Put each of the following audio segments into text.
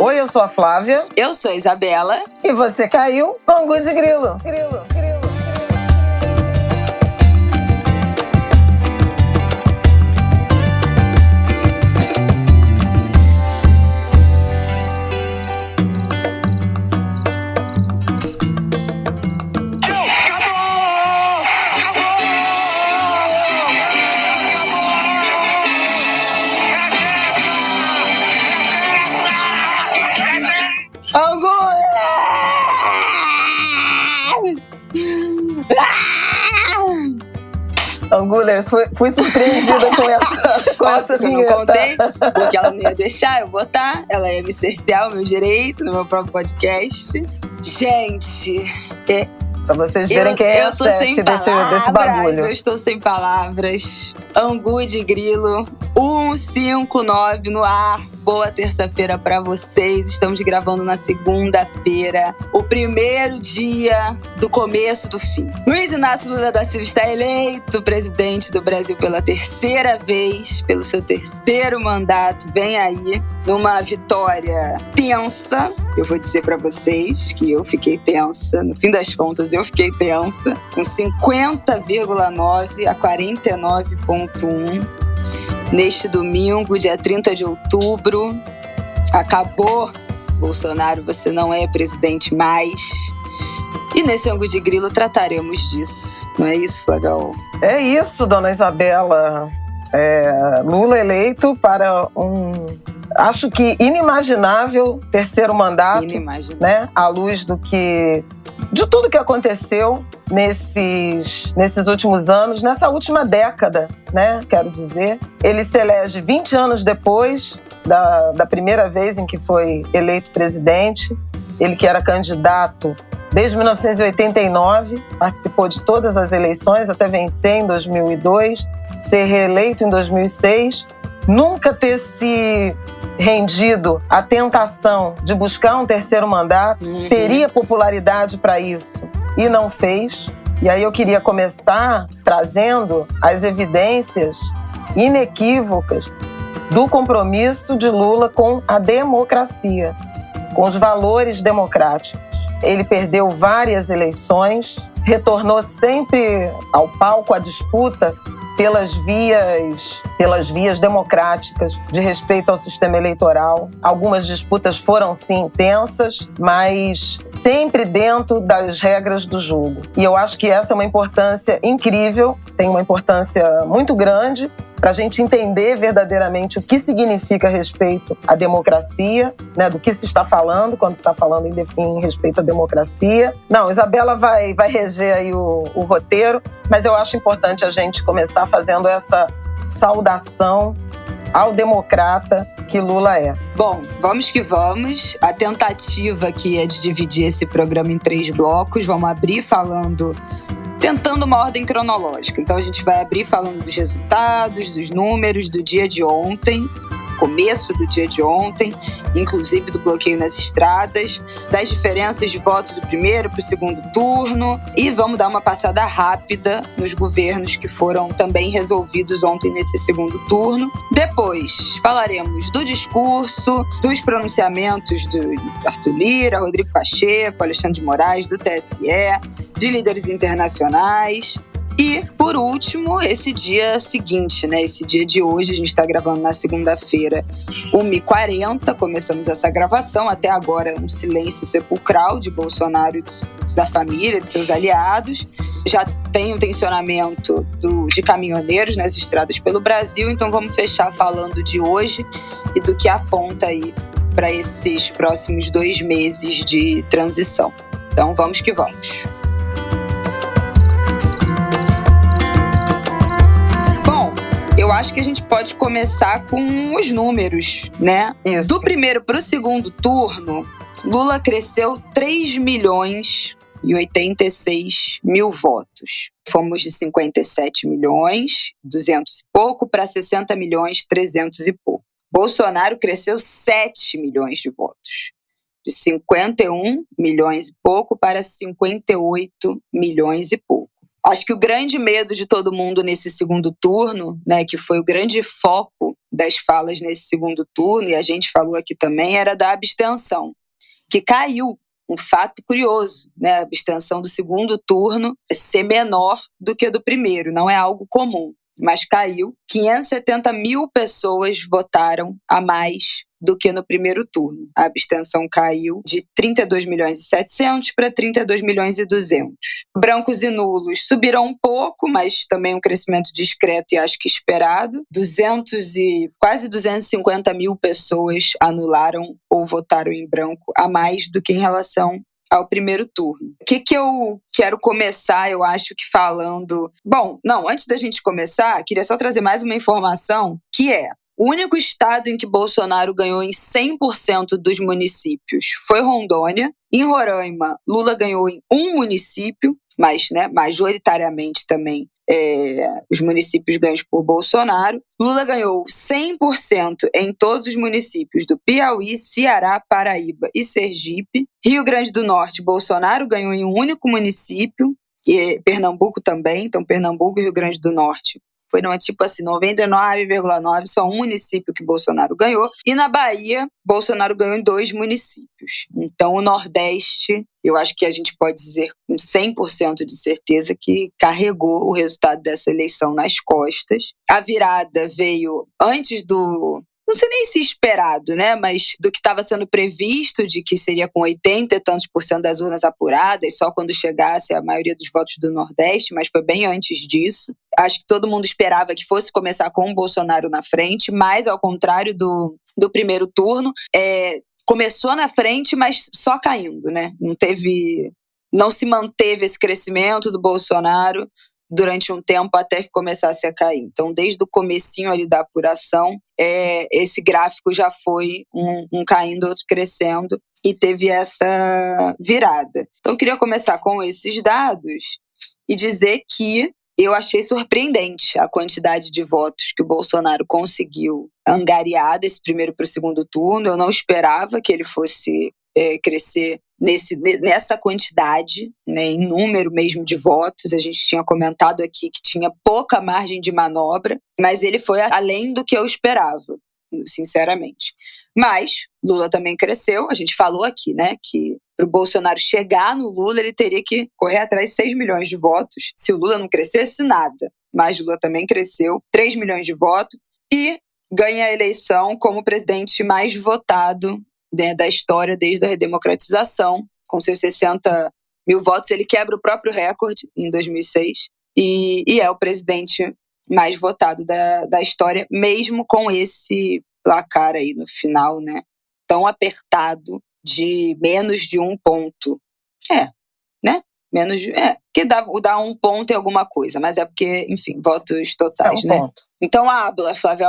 Oi, eu sou a Flávia. Eu sou a Isabela. E você caiu no Angu de Grilo. Angulers, fui surpreendida com essa vinheta. Eu não contei, porque ela não ia deixar eu botar. Ela ia me cercear o meu direito no meu próprio podcast. Gente, pra vocês verem quem é o chefe desse bagulho. Eu estou sem palavras. Angu de Grilo 159 no ar. Boa terça-feira pra vocês. Estamos gravando na segunda-feira, o primeiro dia do começo do fim. Luiz Inácio Lula da Silva está eleito presidente do Brasil pela terceira vez, pelo seu terceiro mandato. Vem aí numa vitória tensa. Eu vou dizer pra vocês que eu fiquei tensa. No fim das contas, eu fiquei tensa. Com 50,9 a 49,1. Neste domingo, dia 30 de outubro, acabou. Bolsonaro, você não é presidente mais. E nesse Angu de Grilo trataremos disso. Não é isso, Flávio? É isso, dona Isabela. Lula eleito para acho que inimaginável terceiro mandato. Inimaginável. Né? À luz de tudo que aconteceu nesses últimos anos, nessa última década, né? Quero dizer. Ele se elege 20 anos depois da primeira vez em que foi eleito presidente. Ele que era candidato desde 1989, participou de todas as eleições, até vencer em 2002, ser reeleito em 2006, nunca ter se rendido à tentação de buscar um terceiro mandato, teria popularidade para isso e não fez. E aí eu queria começar trazendo as evidências inequívocas do compromisso de Lula com a democracia, com os valores democráticos. Ele perdeu várias eleições, retornou sempre ao palco, à disputa, pelas vias democráticas de respeito ao sistema eleitoral. Algumas disputas foram, sim, intensas, mas sempre dentro das regras do jogo. E eu acho que essa é uma importância incrível, tem uma importância muito grande para a gente entender verdadeiramente o que significa respeito à democracia, né, do que se está falando quando se está falando em respeito à democracia. Não, Isabela vai reger aí o roteiro, mas eu acho importante a gente começar fazendo essa saudação ao democrata que Lula é. Bom, vamos que vamos. A tentativa aqui é de dividir esse programa em 3 blocos. Vamos abrir tentando uma ordem cronológica. Então a gente vai abrir falando dos resultados, dos números do dia de ontem, começo do dia de ontem, inclusive do bloqueio nas estradas, das diferenças de votos do primeiro para o segundo turno, e vamos dar uma passada rápida nos governos que foram também resolvidos ontem nesse segundo turno. Depois falaremos do discurso, dos pronunciamentos do Arthur Lira, Rodrigo Pacheco, Alexandre de Moraes, do TSE, de líderes internacionais. E, por último, esse dia seguinte, né? Esse dia de hoje, a gente está gravando na segunda-feira, 1h40, começamos essa gravação. Até agora, um silêncio sepulcral de Bolsonaro e da família, de seus aliados. Já tem um tensionamento de caminhoneiros nas estradas pelo Brasil, então vamos fechar falando de hoje e do que aponta aí para esses próximos 2 meses de transição. Então, vamos que vamos. Eu acho que a gente pode começar com os números, né? Isso. Do primeiro para o segundo turno, Lula cresceu 3.086.000 votos. Fomos de 57.200.000 e pouco para 60.300.000 e pouco. Bolsonaro cresceu 7 milhões de votos. De 51 milhões e pouco para 58 milhões e pouco. Acho que o grande medo de todo mundo nesse segundo turno, né, que foi o grande foco das falas nesse segundo turno, e a gente falou aqui também, era da abstenção, que caiu. Um fato curioso, né? A abstenção do segundo turno é ser menor do que a do primeiro, não é algo comum, mas caiu. 570 mil pessoas votaram a mais do que no primeiro turno. A abstenção caiu de 32 milhões e 700 para 32 milhões e 200. Brancos e nulos subiram um pouco, mas também um crescimento discreto e acho que esperado. Quase 250 mil pessoas anularam ou votaram em branco a mais do que em relação ao primeiro turno. O que eu quero começar, eu acho que falando... Bom, não, antes da gente começar, queria só trazer mais uma informação, que é: o único estado em que Bolsonaro ganhou em 100% dos municípios foi Rondônia. Em Roraima, Lula ganhou em um município, mas majoritariamente também os municípios ganhos por Bolsonaro. Lula ganhou 100% em todos os municípios do Piauí, Ceará, Paraíba e Sergipe. Rio Grande do Norte, Bolsonaro ganhou em um único município, e Pernambuco também, então Pernambuco e Rio Grande do Norte. Foi 99,9%, só um município que Bolsonaro ganhou. E na Bahia, Bolsonaro ganhou em 2 municípios. Então, o Nordeste, eu acho que a gente pode dizer com 100% de certeza que carregou o resultado dessa eleição nas costas. A virada veio antes do... Não sei nem se esperado, né? Mas do que estava sendo previsto, de que seria com 80 e tantos % das urnas apuradas, só quando chegasse a maioria dos votos do Nordeste, mas foi bem antes disso. Acho que todo mundo esperava que fosse começar com o Bolsonaro na frente, mas ao contrário do primeiro turno, começou na frente, mas só caindo, né? Não se manteve esse crescimento do Bolsonaro durante um tempo até que começasse a cair. Então, desde o comecinho ali da apuração, esse gráfico já foi um caindo, outro crescendo, e teve essa virada. Então, eu queria começar com esses dados e dizer que eu achei surpreendente a quantidade de votos que o Bolsonaro conseguiu angariar desse primeiro para o segundo turno. Eu não esperava que ele fosse crescer nessa quantidade, né, em número mesmo de votos. A gente tinha comentado aqui que tinha pouca margem de manobra, mas ele foi além do que eu esperava, sinceramente. Mas Lula também cresceu. A gente falou aqui, né, que para o Bolsonaro chegar no Lula, ele teria que correr atrás de 6 milhões de votos. Se o Lula não crescesse, nada. Mas Lula também cresceu, 3 milhões de votos, e ganha a eleição como presidente mais votado, né, da história desde a redemocratização. Com seus 60 mil votos, ele quebra o próprio recorde em 2006 e é o presidente mais votado da história, mesmo com esse placar aí no final, né, tão apertado, de menos de 1 ponto. Né? Porque dá 1 ponto em alguma coisa, mas é porque, enfim, votos totais, né? Ponto. Então, habla, Flávia.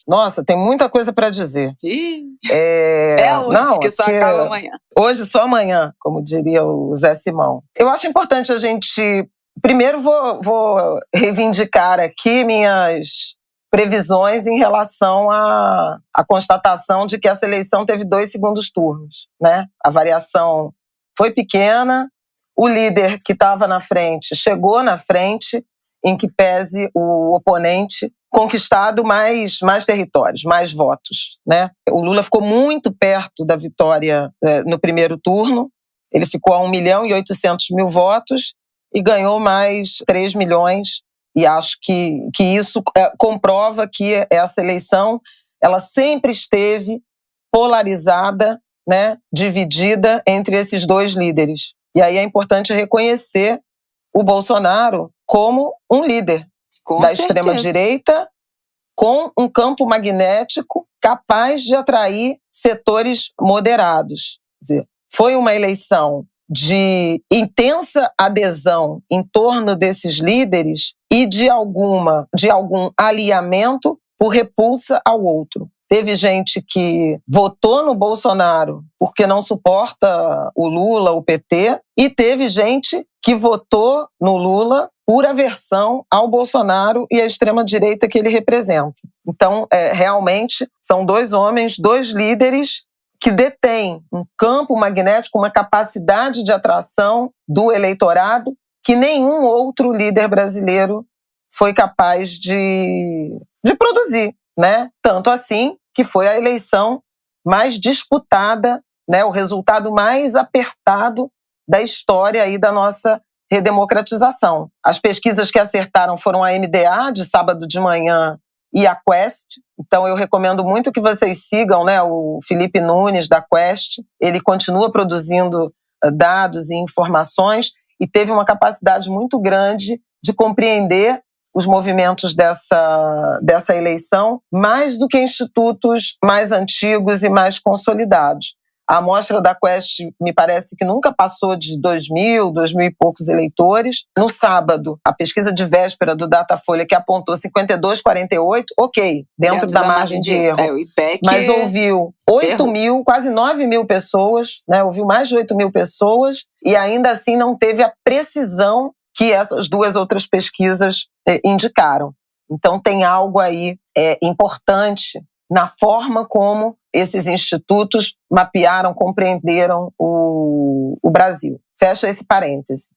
Nossa, tem muita coisa para dizer. Hoje, que só acaba amanhã. Hoje, só amanhã, como diria o Zé Simão. Eu acho importante a gente... Primeiro, vou reivindicar aqui minhas previsões em relação à constatação de que essa eleição teve 2 segundos turnos, né? A variação foi pequena, o líder que estava na frente chegou na frente, em que pese o oponente conquistado mais territórios, mais votos, né? O Lula ficou muito perto da vitória no primeiro turno, ele ficou a 1.800.000 votos e ganhou mais 3 milhões. E acho que isso comprova que essa eleição ela sempre esteve polarizada, né, dividida entre esses 2 líderes. E aí é importante reconhecer o Bolsonaro como um líder da extrema-direita, com um campo magnético capaz de atrair setores moderados. Quer dizer, foi uma eleição de intensa adesão em torno desses líderes e de algum alinhamento por repulsa ao outro. Teve gente que votou no Bolsonaro porque não suporta o Lula, o PT, e teve gente que votou no Lula por aversão ao Bolsonaro e à extrema-direita que ele representa. Então, realmente, são 2 homens, 2 líderes que detêm um campo magnético, uma capacidade de atração do eleitorado que nenhum outro líder brasileiro foi capaz de produzir, né? Tanto assim que foi a eleição mais disputada, né? O resultado mais apertado da história aí da nossa redemocratização. As pesquisas que acertaram foram a MDA, de sábado de manhã, e a Quest. Então eu recomendo muito que vocês sigam, né, o Felipe Nunes, da Quest. Ele continua produzindo dados e informações e teve uma capacidade muito grande de compreender os movimentos dessa eleição, mais do que institutos mais antigos e mais consolidados. A amostra da Quest me parece que nunca passou de 2.000 e poucos eleitores. No sábado, a pesquisa de véspera do Datafolha, que apontou 52,48, ok, dentro da margem de erro. O IPEC mas ouviu 8.000, quase 9.000 pessoas, né? Ouviu mais de 8.000 pessoas e ainda assim não teve a precisão que essas duas outras pesquisas indicaram. Então tem algo aí importante na forma como esses institutos mapearam, compreenderam o Brasil. Fecha esse parêntese.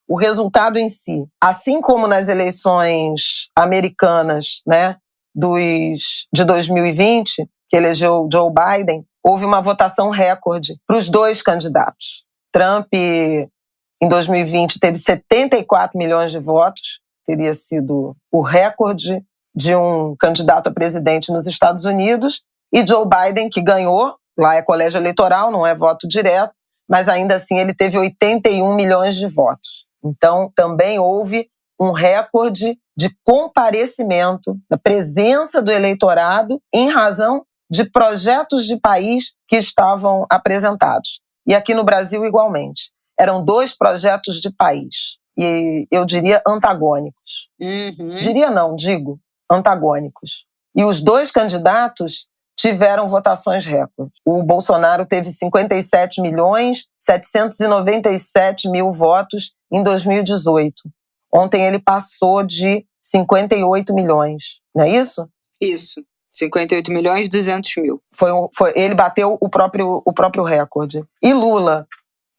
O resultado em si, assim como nas eleições americanas, né, de 2020, que elegeu Joe Biden, houve uma votação recorde para os dois candidatos. Trump, em 2020, teve 74 milhões de votos, teria sido o recorde de um candidato a presidente nos Estados Unidos, e Joe Biden, que ganhou, lá é colégio eleitoral, não é voto direto, mas ainda assim ele teve 81 milhões de votos. Então, também houve um recorde de comparecimento, da presença do eleitorado em razão de projetos de país que estavam apresentados. E aqui no Brasil, igualmente. Eram dois projetos de país, e eu diria antagônicos. Digo antagônicos. E os dois candidatos tiveram votações recordes. O Bolsonaro teve 57.797.000 votos em 2018. Ontem ele passou de 58 milhões, não é isso? Isso, 58.200.000. Ele bateu o próprio recorde. E Lula,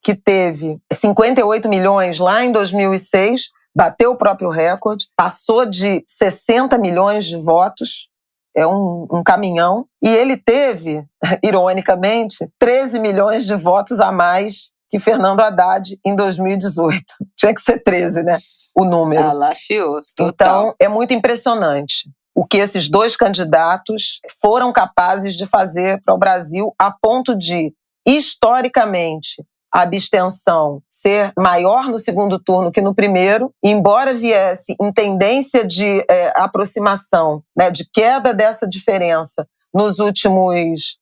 que teve 58 milhões lá em 2006, bateu o próprio recorde, passou de 60 milhões de votos, é um caminhão, e ele teve, ironicamente, 13 milhões de votos a mais que Fernando Haddad em 2018. Tinha que ser 13, né? O número. Ela afiou, total. Então, é muito impressionante o que esses dois candidatos foram capazes de fazer para o Brasil, a ponto de, historicamente, a abstenção ser maior no segundo turno que no primeiro, embora viesse em tendência de aproximação, né, de queda dessa diferença nos últimos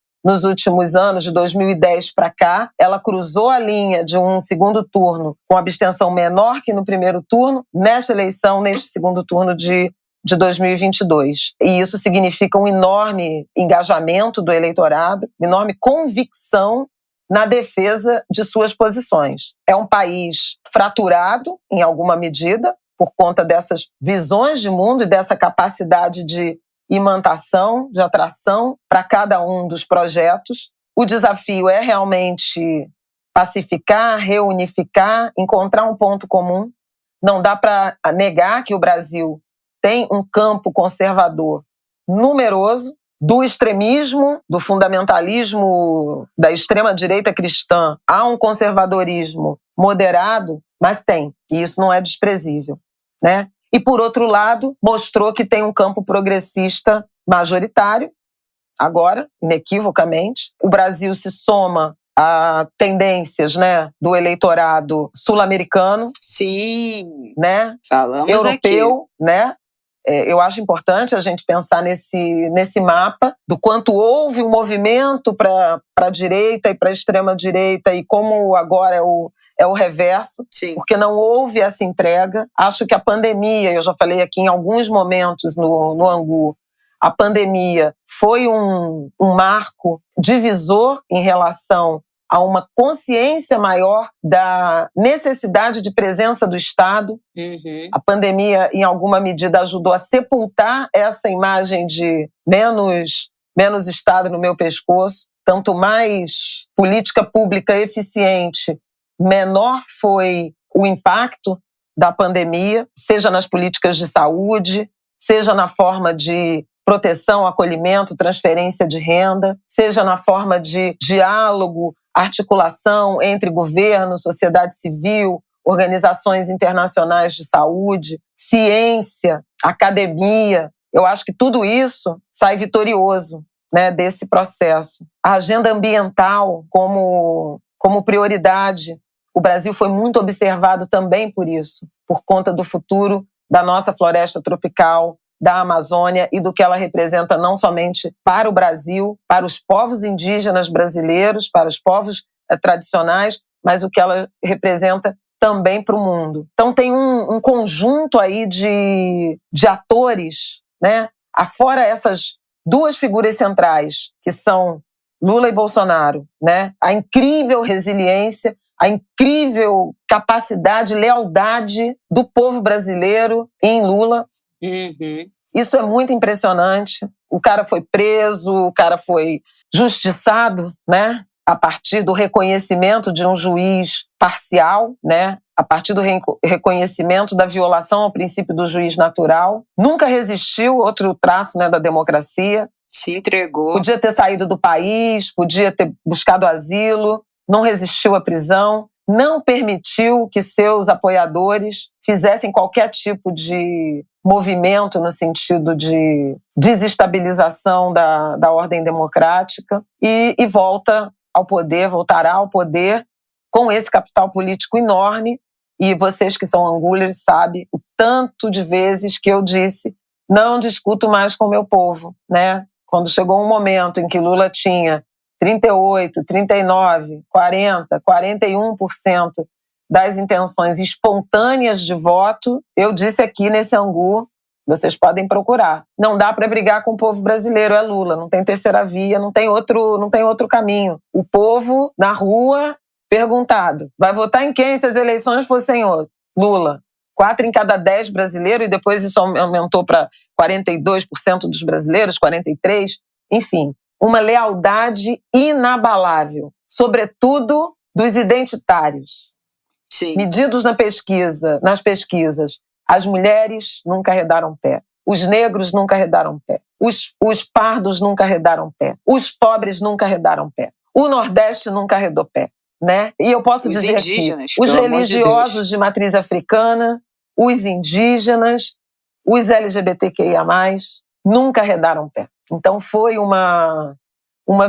anos, de 2010 para cá, ela cruzou a linha de um segundo turno com abstenção menor que no primeiro turno, nesta eleição, neste segundo turno de 2022. E isso significa um enorme engajamento do eleitorado, enorme convicção na defesa de suas posições. É um país fraturado, em alguma medida, por conta dessas visões de mundo e dessa capacidade de imantação, de atração para cada um dos projetos. O desafio é realmente pacificar, reunificar, encontrar um ponto comum. Não dá para negar que o Brasil tem um campo conservador numeroso, do extremismo, do fundamentalismo da extrema-direita cristã a um conservadorismo moderado, mas tem, e isso não é desprezível, né? E, por outro lado, mostrou que tem um campo progressista majoritário, agora, inequivocamente. O Brasil se soma a tendências, né, do eleitorado sul-americano. Sim, né? Falamos europeu, aqui. Né? Eu acho importante a gente pensar nesse mapa do quanto houve um movimento para a direita e para a extrema-direita e como agora é o reverso, Sim. Porque não houve essa entrega. Acho que a pandemia, eu já falei aqui em alguns momentos no Angu, a pandemia foi um marco divisor em relação a uma consciência maior da necessidade de presença do Estado. Uhum. A pandemia, em alguma medida, ajudou a sepultar essa imagem de menos Estado no meu pescoço. Tanto mais política pública eficiente, menor foi o impacto da pandemia, seja nas políticas de saúde, seja na forma de proteção, acolhimento, transferência de renda, seja na forma de diálogo, articulação entre governo, sociedade civil, organizações internacionais de saúde, ciência, academia. Eu acho que tudo isso sai vitorioso, né, desse processo. A agenda ambiental como prioridade. O Brasil foi muito observado também por isso, por conta do futuro da nossa floresta tropical, da Amazônia e do que ela representa não somente para o Brasil, para os povos indígenas brasileiros, para os povos tradicionais, mas o que ela representa também para o mundo. Então tem um conjunto aí de atores, né? Afora essas duas figuras centrais, que são Lula e Bolsonaro, né? A incrível resiliência, a incrível capacidade, lealdade do povo brasileiro em Lula. Uhum. Isso é muito impressionante. O cara foi preso, o cara foi justiçado, né? A partir do reconhecimento de um juiz parcial, né? A partir do reconhecimento da violação ao princípio do juiz natural. Nunca resistiu, outro traço, né, da democracia. Se entregou. Podia ter saído do país, podia ter buscado asilo, não resistiu à prisão, não permitiu que seus apoiadores fizessem qualquer tipo de movimento no sentido de desestabilização da ordem democrática e volta ao poder, voltará ao poder com esse capital político enorme. E vocês que são angulers sabem o tanto de vezes que eu disse: não discuto mais com o meu povo, né? Quando chegou um momento em que Lula tinha 38, 39, 40, 41% das intenções espontâneas de voto, eu disse aqui nesse Angu, vocês podem procurar. Não dá para brigar com o povo brasileiro, é Lula, não tem terceira via, não tem outro caminho. O povo na rua perguntado, vai votar em quem se as eleições fossem outro? Lula. 4 em cada 10 brasileiros, e depois isso aumentou para 42% dos brasileiros, 43%, enfim. Uma lealdade inabalável, sobretudo dos identitários. Sim. Medidos nas pesquisas, as mulheres nunca arredaram pé, os negros nunca arredaram pé, os pardos nunca arredaram pé, os pobres nunca arredaram pé, o Nordeste nunca arredou pé, né? E eu posso dizer aqui, os religiosos de matriz africana, os indígenas, os LGBTQIA+, nunca arredaram pé. Então foi uma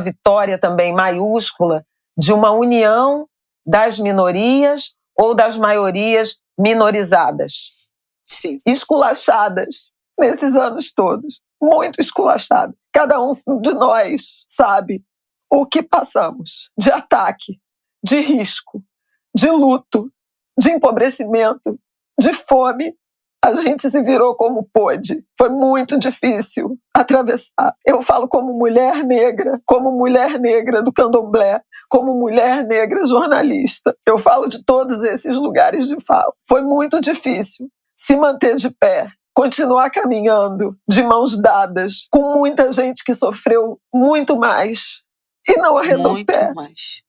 vitória também maiúscula de uma união das minorias ou das maiorias minorizadas. Sim. Esculachadas nesses anos todos, muito esculachadas. Cada um de nós sabe o que passamos de ataque, de risco, de luto, de empobrecimento, de fome. A gente se virou como pôde. Foi muito difícil atravessar. Eu falo como mulher negra do candomblé, como mulher negra jornalista. Eu falo de todos esses lugares de fala. Foi muito difícil se manter de pé, continuar caminhando de mãos dadas com muita gente que sofreu muito mais e não arredou o pé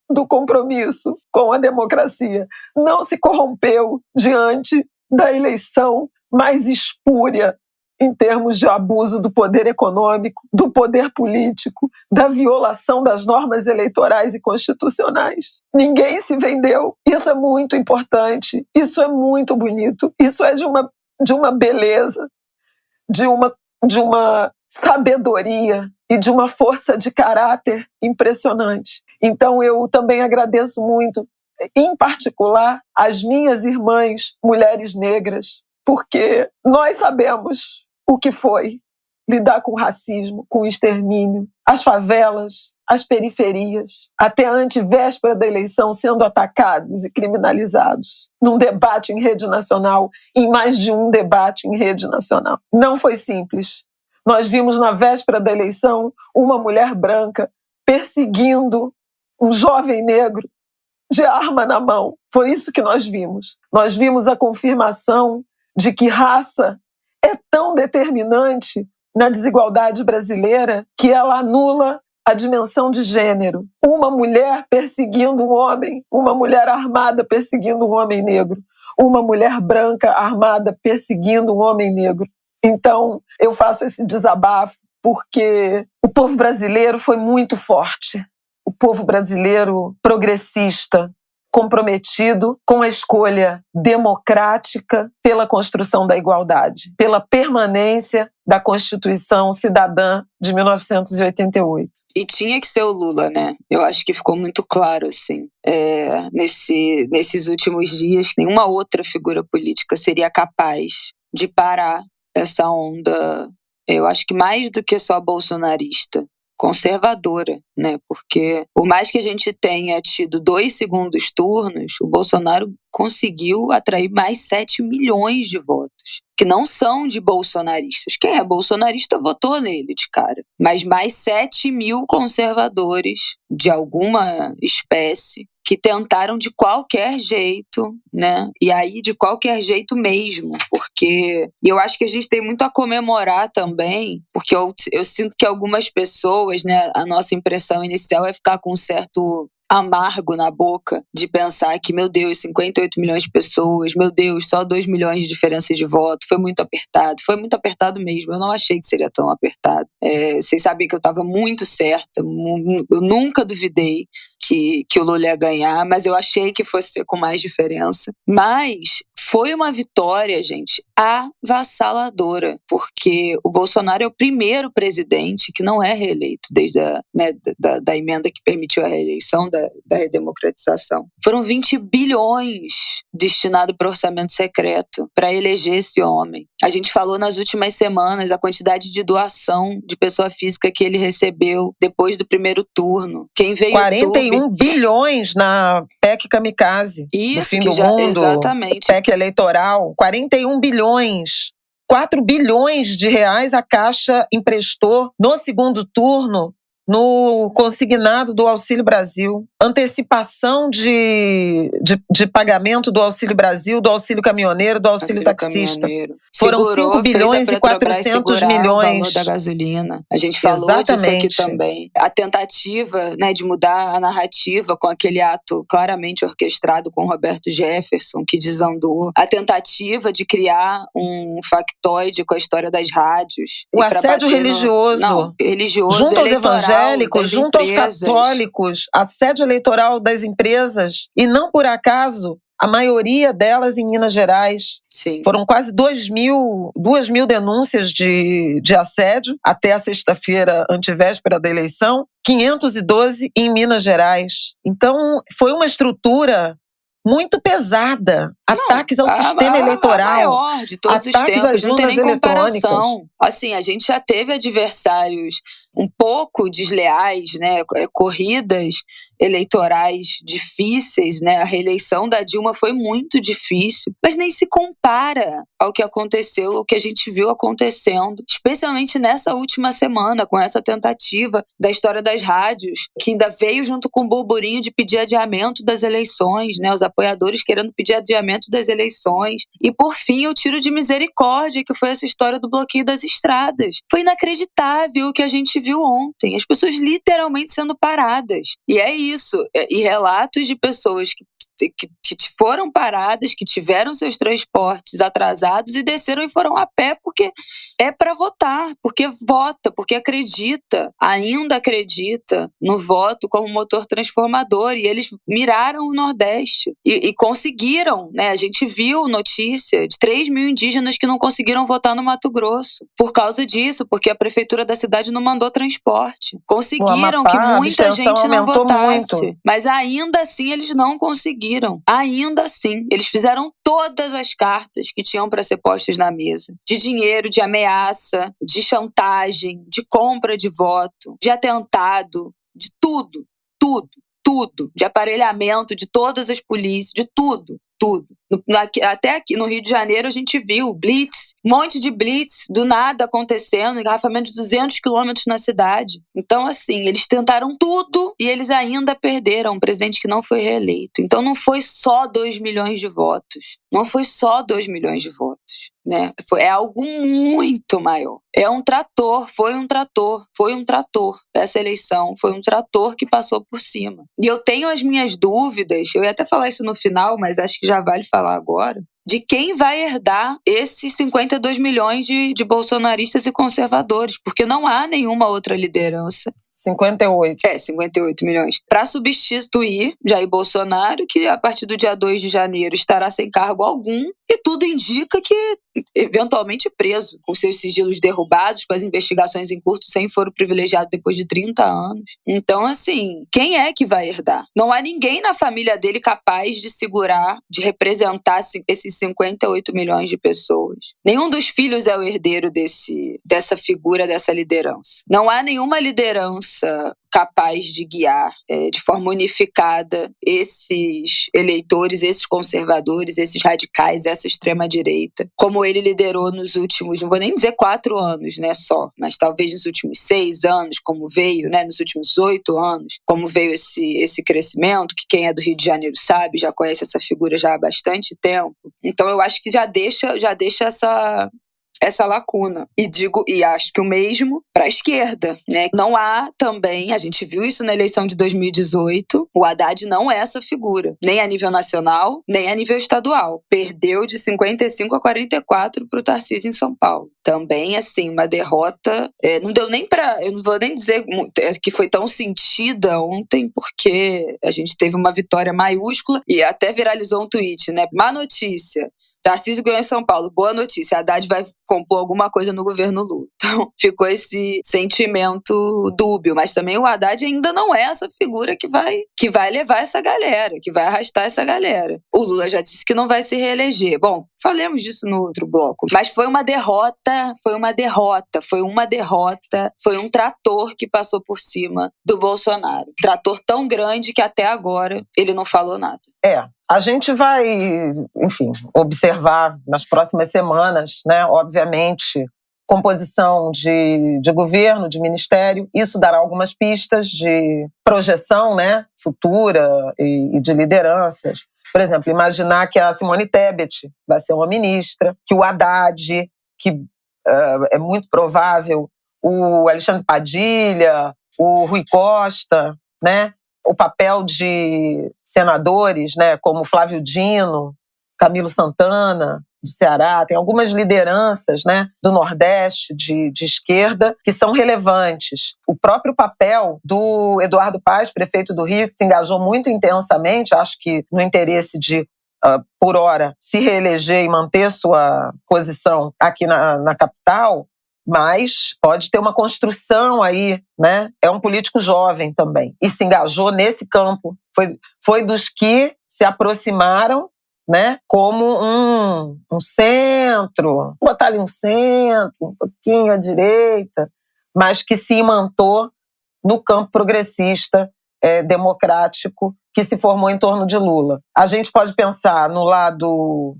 do compromisso com a democracia. Não se corrompeu diante da eleição mais espúria em termos de abuso do poder econômico, do poder político, da violação das normas eleitorais e constitucionais. Ninguém se vendeu. Isso é muito importante, isso é muito bonito, isso é de uma beleza, de uma sabedoria e de uma força de caráter impressionante. Então eu também agradeço muito, em particular, as minhas irmãs, mulheres negras, porque nós sabemos o que foi lidar com o racismo, com o extermínio, as favelas, as periferias, até a antevéspera da eleição sendo atacados e criminalizados num debate em rede nacional, em mais de um debate em rede nacional. Não foi simples. Nós vimos na véspera da eleição uma mulher branca perseguindo um jovem negro de arma na mão. Foi isso que nós vimos. Nós vimos a confirmação de que raça é tão determinante na desigualdade brasileira que ela anula a dimensão de gênero. Uma mulher perseguindo um homem, uma mulher armada perseguindo um homem negro, uma mulher branca armada perseguindo um homem negro. Então, eu faço esse desabafo porque o povo brasileiro foi muito forte. O povo brasileiro progressista, comprometido com a escolha democrática pela construção da igualdade, pela permanência da Constituição Cidadã de 1988. E tinha que ser o Lula, né? Eu acho que ficou muito claro, assim. Nesses últimos dias, nenhuma outra figura política seria capaz de parar essa onda, eu acho que mais do que só bolsonarista, conservadora, né? Porque por mais que a gente tenha tido 2 segundos turnos, o Bolsonaro conseguiu atrair mais 7 milhões de votos, que não são de bolsonaristas. Quem é bolsonarista votou nele de cara. Mas mais 7 mil conservadores de alguma espécie que tentaram de qualquer jeito, né? E aí de qualquer jeito mesmo, porque eu acho que a gente tem muito a comemorar também, porque eu sinto que algumas pessoas, né, a nossa impressão inicial é ficar com um certo amargo na boca de pensar que, meu Deus, 58 milhões de pessoas, meu Deus, só 2 milhões de diferença de voto, foi muito apertado mesmo, eu não achei que seria tão apertado. Vocês sabem que eu estava muito certa, eu nunca duvidei que o Lula ia ganhar, mas eu achei que fosse ser com mais diferença. Mas foi uma vitória, gente, avassaladora, porque o Bolsonaro é o primeiro presidente que não é reeleito desde da emenda que permitiu a reeleição, da redemocratização. Foram 20 bilhões destinados para o orçamento secreto para eleger esse homem. A gente falou nas últimas semanas a quantidade de doação de pessoa física que ele recebeu depois do primeiro turno. Quem veio 41 bilhões na PEC Kamikaze. Isso, do fim do mundo, exatamente. PEC eleitoral, 41 bilhões. 4 bilhões de reais a Caixa emprestou no segundo turno no consignado do Auxílio Brasil. Antecipação de pagamento do Auxílio Brasil, do Auxílio Caminhoneiro, do Auxílio Taxista. Foram 5 bilhões e 400 milhões. O valor da gasolina. A gente falou disso aqui também. A tentativa, né, de mudar a narrativa com aquele ato claramente orquestrado com Roberto Jefferson, que desandou. A tentativa de criar um factoide com a história das rádios. O assédio religioso. Religioso, junto aos evangélicos, junto aos empresas. Católicos, assédio eleitoral das empresas, e não por acaso a maioria delas em Minas Gerais. Sim. Foram quase 2 mil denúncias de assédio até a sexta-feira antevéspera da eleição, 512 em Minas Gerais. Então foi uma estrutura muito pesada. Ataques ao sistema eleitoral. A maior de todos os tempos, não tem nem comparação. Assim, a gente já teve adversários um pouco desleais, né? Corridas eleitorais difíceis, né? A reeleição da Dilma foi muito difícil, mas nem se compara ao que aconteceu, ao que a gente viu acontecendo, especialmente nessa última semana, com essa tentativa da história das rádios, que ainda veio junto com o burburinho de pedir adiamento das eleições, né? Os apoiadores querendo pedir adiamento das eleições. E, por fim, o tiro de misericórdia, que foi essa história do bloqueio das estradas. Foi inacreditável o que a gente viu ontem. As pessoas literalmente sendo paradas. E é isso. E relatos de pessoas que foram paradas, que tiveram seus transportes atrasados e desceram e foram a pé porque é para votar, porque vota, porque ainda acredita no voto como motor transformador, e eles miraram o Nordeste e conseguiram, né? A gente viu notícia de 3 mil indígenas que não conseguiram votar no Mato Grosso por causa disso, porque a prefeitura da cidade não mandou transporte. Conseguiram que muita gente não votasse, muito. Mas ainda assim eles não conseguiram. Ainda assim, eles fizeram todas as cartas que tinham para ser postas na mesa. De dinheiro, de ameaça, de chantagem, de compra de voto, de atentado, de tudo. De aparelhamento de todas as polícias, de tudo. Até aqui no Rio de Janeiro a gente viu blitz, um monte de blitz do nada acontecendo, engarrafamento de 200 quilômetros na cidade. Então, assim, eles tentaram tudo e eles ainda perderam um presidente que não foi reeleito. Então não foi só 2 milhões de votos. né? É algo muito maior. É um trator, foi um trator. Essa eleição foi um trator que passou por cima. E eu tenho as minhas dúvidas, eu ia até falar isso no final, mas acho que já vale falar agora, de quem vai herdar esses 52 milhões de bolsonaristas e conservadores, porque não há nenhuma outra liderança 58. 58 milhões. Para substituir Jair Bolsonaro, que a partir do dia 2 de janeiro estará sem cargo algum, e tudo indica que eventualmente preso, com seus sigilos derrubados, com as investigações em curso, sem foro privilegiado depois de 30 anos. Então, assim, quem é que vai herdar? Não há ninguém na família dele capaz de segurar, de representar esses 58 milhões de pessoas. Nenhum dos filhos é o herdeiro dessa figura, dessa liderança. Não há nenhuma liderança capaz de guiar de forma unificada esses eleitores, esses conservadores, esses radicais, essa extrema-direita, como ele liderou nos últimos, não vou nem dizer 4 anos, né, só, mas talvez nos últimos 6 anos, como veio, né, nos últimos 8 anos, como veio esse crescimento, que quem é do Rio de Janeiro sabe, já conhece essa figura já há bastante tempo. Então eu acho que já deixa essa lacuna. E acho que o mesmo para a esquerda, né? Não há também, a gente viu isso na eleição de 2018, o Haddad não é essa figura, nem a nível nacional, nem a nível estadual. Perdeu de 55 a 44 para o Tarcísio em São Paulo. Também, assim, uma derrota, não deu nem para, eu não vou nem dizer que foi tão sentida ontem, porque a gente teve uma vitória maiúscula e até viralizou um tweet, né? Má notícia. Tarcísio ganhou em São Paulo, boa notícia, Haddad vai compor alguma coisa no governo Lula. Então ficou esse sentimento dúbio, mas também o Haddad ainda não é essa figura que vai levar essa galera, que vai arrastar essa galera. O Lula já disse que não vai se reeleger. Bom, falemos disso no outro bloco. Mas foi uma derrota, foi um trator que passou por cima do Bolsonaro. Trator tão grande que até agora ele não falou nada. A gente vai, enfim, observar nas próximas semanas, né, obviamente, composição de governo, de ministério. Isso dará algumas pistas de projeção, né, futura e de lideranças. Por exemplo, imaginar que a Simone Tebet vai ser uma ministra, que o Haddad, que é muito provável, o Alexandre Padilha, o Rui Costa, né, o papel de senadores, né, como Flávio Dino, Camilo Santana, do Ceará, tem algumas lideranças, né, do Nordeste, de esquerda, que são relevantes. O próprio papel do Eduardo Paes, prefeito do Rio, que se engajou muito intensamente, acho que no interesse de, por hora, se reeleger e manter sua posição aqui na capital, mas pode ter uma construção aí, né? É um político jovem também e se engajou nesse campo. Foi dos que se aproximaram, né? Como um centro, botar ali um centro, um pouquinho à direita, mas que se imantou no campo progressista, democrático, que se formou em torno de Lula. A gente pode pensar no lado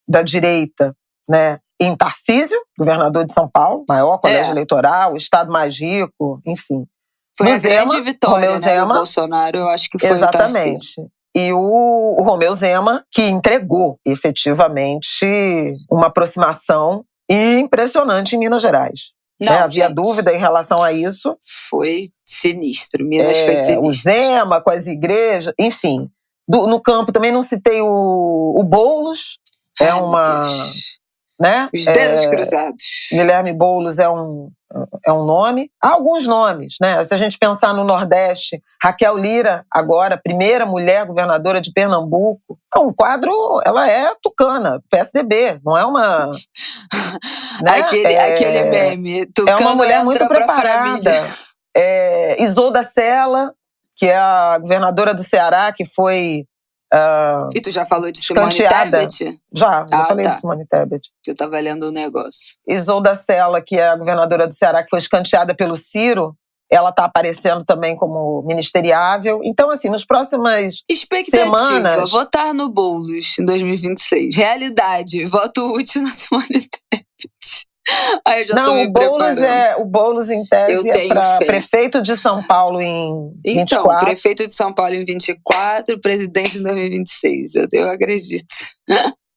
da direita, né? Em Tarcísio, governador de São Paulo, maior colégio eleitoral, o estado mais rico, enfim. Foi a grande vitória, né, do Bolsonaro, eu acho que foi o Tarcísio. Exatamente. E o Romeu Zema, que entregou, efetivamente, uma aproximação impressionante em Minas Gerais. Não, havia dúvida em relação a isso. Foi sinistro, Minas foi sinistro. O Zema com as igrejas, enfim. No campo também não citei o Boulos, né? Os dedos cruzados. Guilherme Boulos é um nome. Há alguns nomes, né? Se a gente pensar no Nordeste, Raquel Lira, agora, primeira mulher governadora de Pernambuco. É um quadro, ela é tucana, PSDB, não é uma... né? Aquele meme, tucano é uma mulher muito preparada. Isolda Sela, que é a governadora do Ceará, que foi... E tu já falou de Simone Tebet? Já falei de Simone Tebet. Eu tava lendo um negócio. Isolda Sela, que é a governadora do Ceará, que foi escanteada pelo Ciro, ela está aparecendo também como ministeriável. Então, assim, nas próximas semanas... votar no Boulos em 2026. Realidade, voto útil na Simone Tebet. Aí eu já tô me preparando. O Boulos, em tese, é para prefeito de São Paulo em 24. Então, prefeito de São Paulo em 24, presidente em 2026. Eu acredito.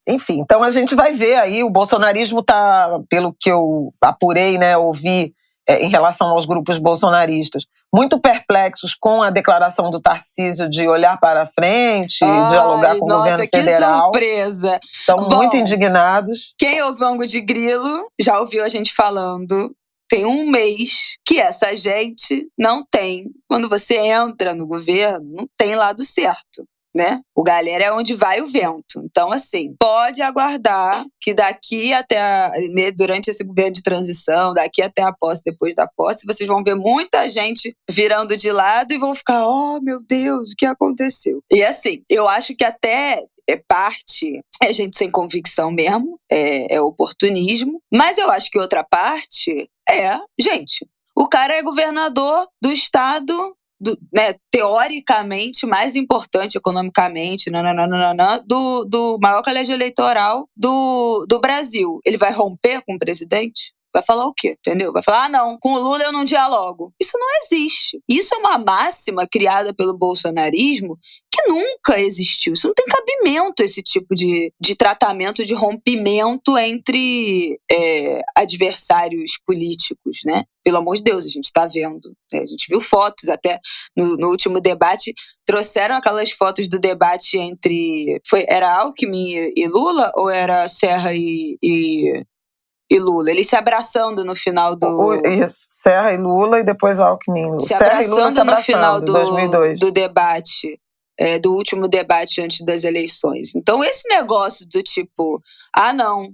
Enfim, então a gente vai ver aí, o bolsonarismo está, pelo que eu apurei, né, ouvi em relação aos grupos bolsonaristas, muito perplexos com a declaração do Tarcísio de olhar para frente, dialogar com o governo federal. Nossa, que surpresa! Estão muito indignados. Quem ouve Ango de Grilo já ouviu a gente falando. Tem um mês que essa gente não tem. Quando você entra no governo, não tem lado certo, né? O galera é onde vai o vento. Então, assim, pode aguardar que daqui até durante esse governo de transição, daqui até a posse, depois da posse, vocês vão ver muita gente virando de lado e vão ficar, oh, meu Deus, o que aconteceu? E assim, eu acho que até parte é gente sem convicção mesmo, é oportunismo, mas eu acho que outra parte gente, o cara é governador do estado, né, teoricamente mais importante economicamente, do maior colégio eleitoral do Brasil. Ele vai romper com o presidente? Vai falar o quê? Entendeu? Vai falar, não, com o Lula eu não dialogo. Isso não existe. Isso é uma máxima criada pelo bolsonarismo que nunca existiu. Isso não tem cabimento, esse tipo de tratamento de rompimento entre adversários políticos, né? Pelo amor de Deus, a gente está vendo. A gente viu fotos até no último debate, trouxeram aquelas fotos do debate entre... Era Alckmin e Lula ou era Serra e Lula? Eles se abraçando no final do... Isso, Serra e Lula e depois Alckmin. Se abraçando no final do debate, do último debate antes das eleições. Então esse negócio do tipo, não,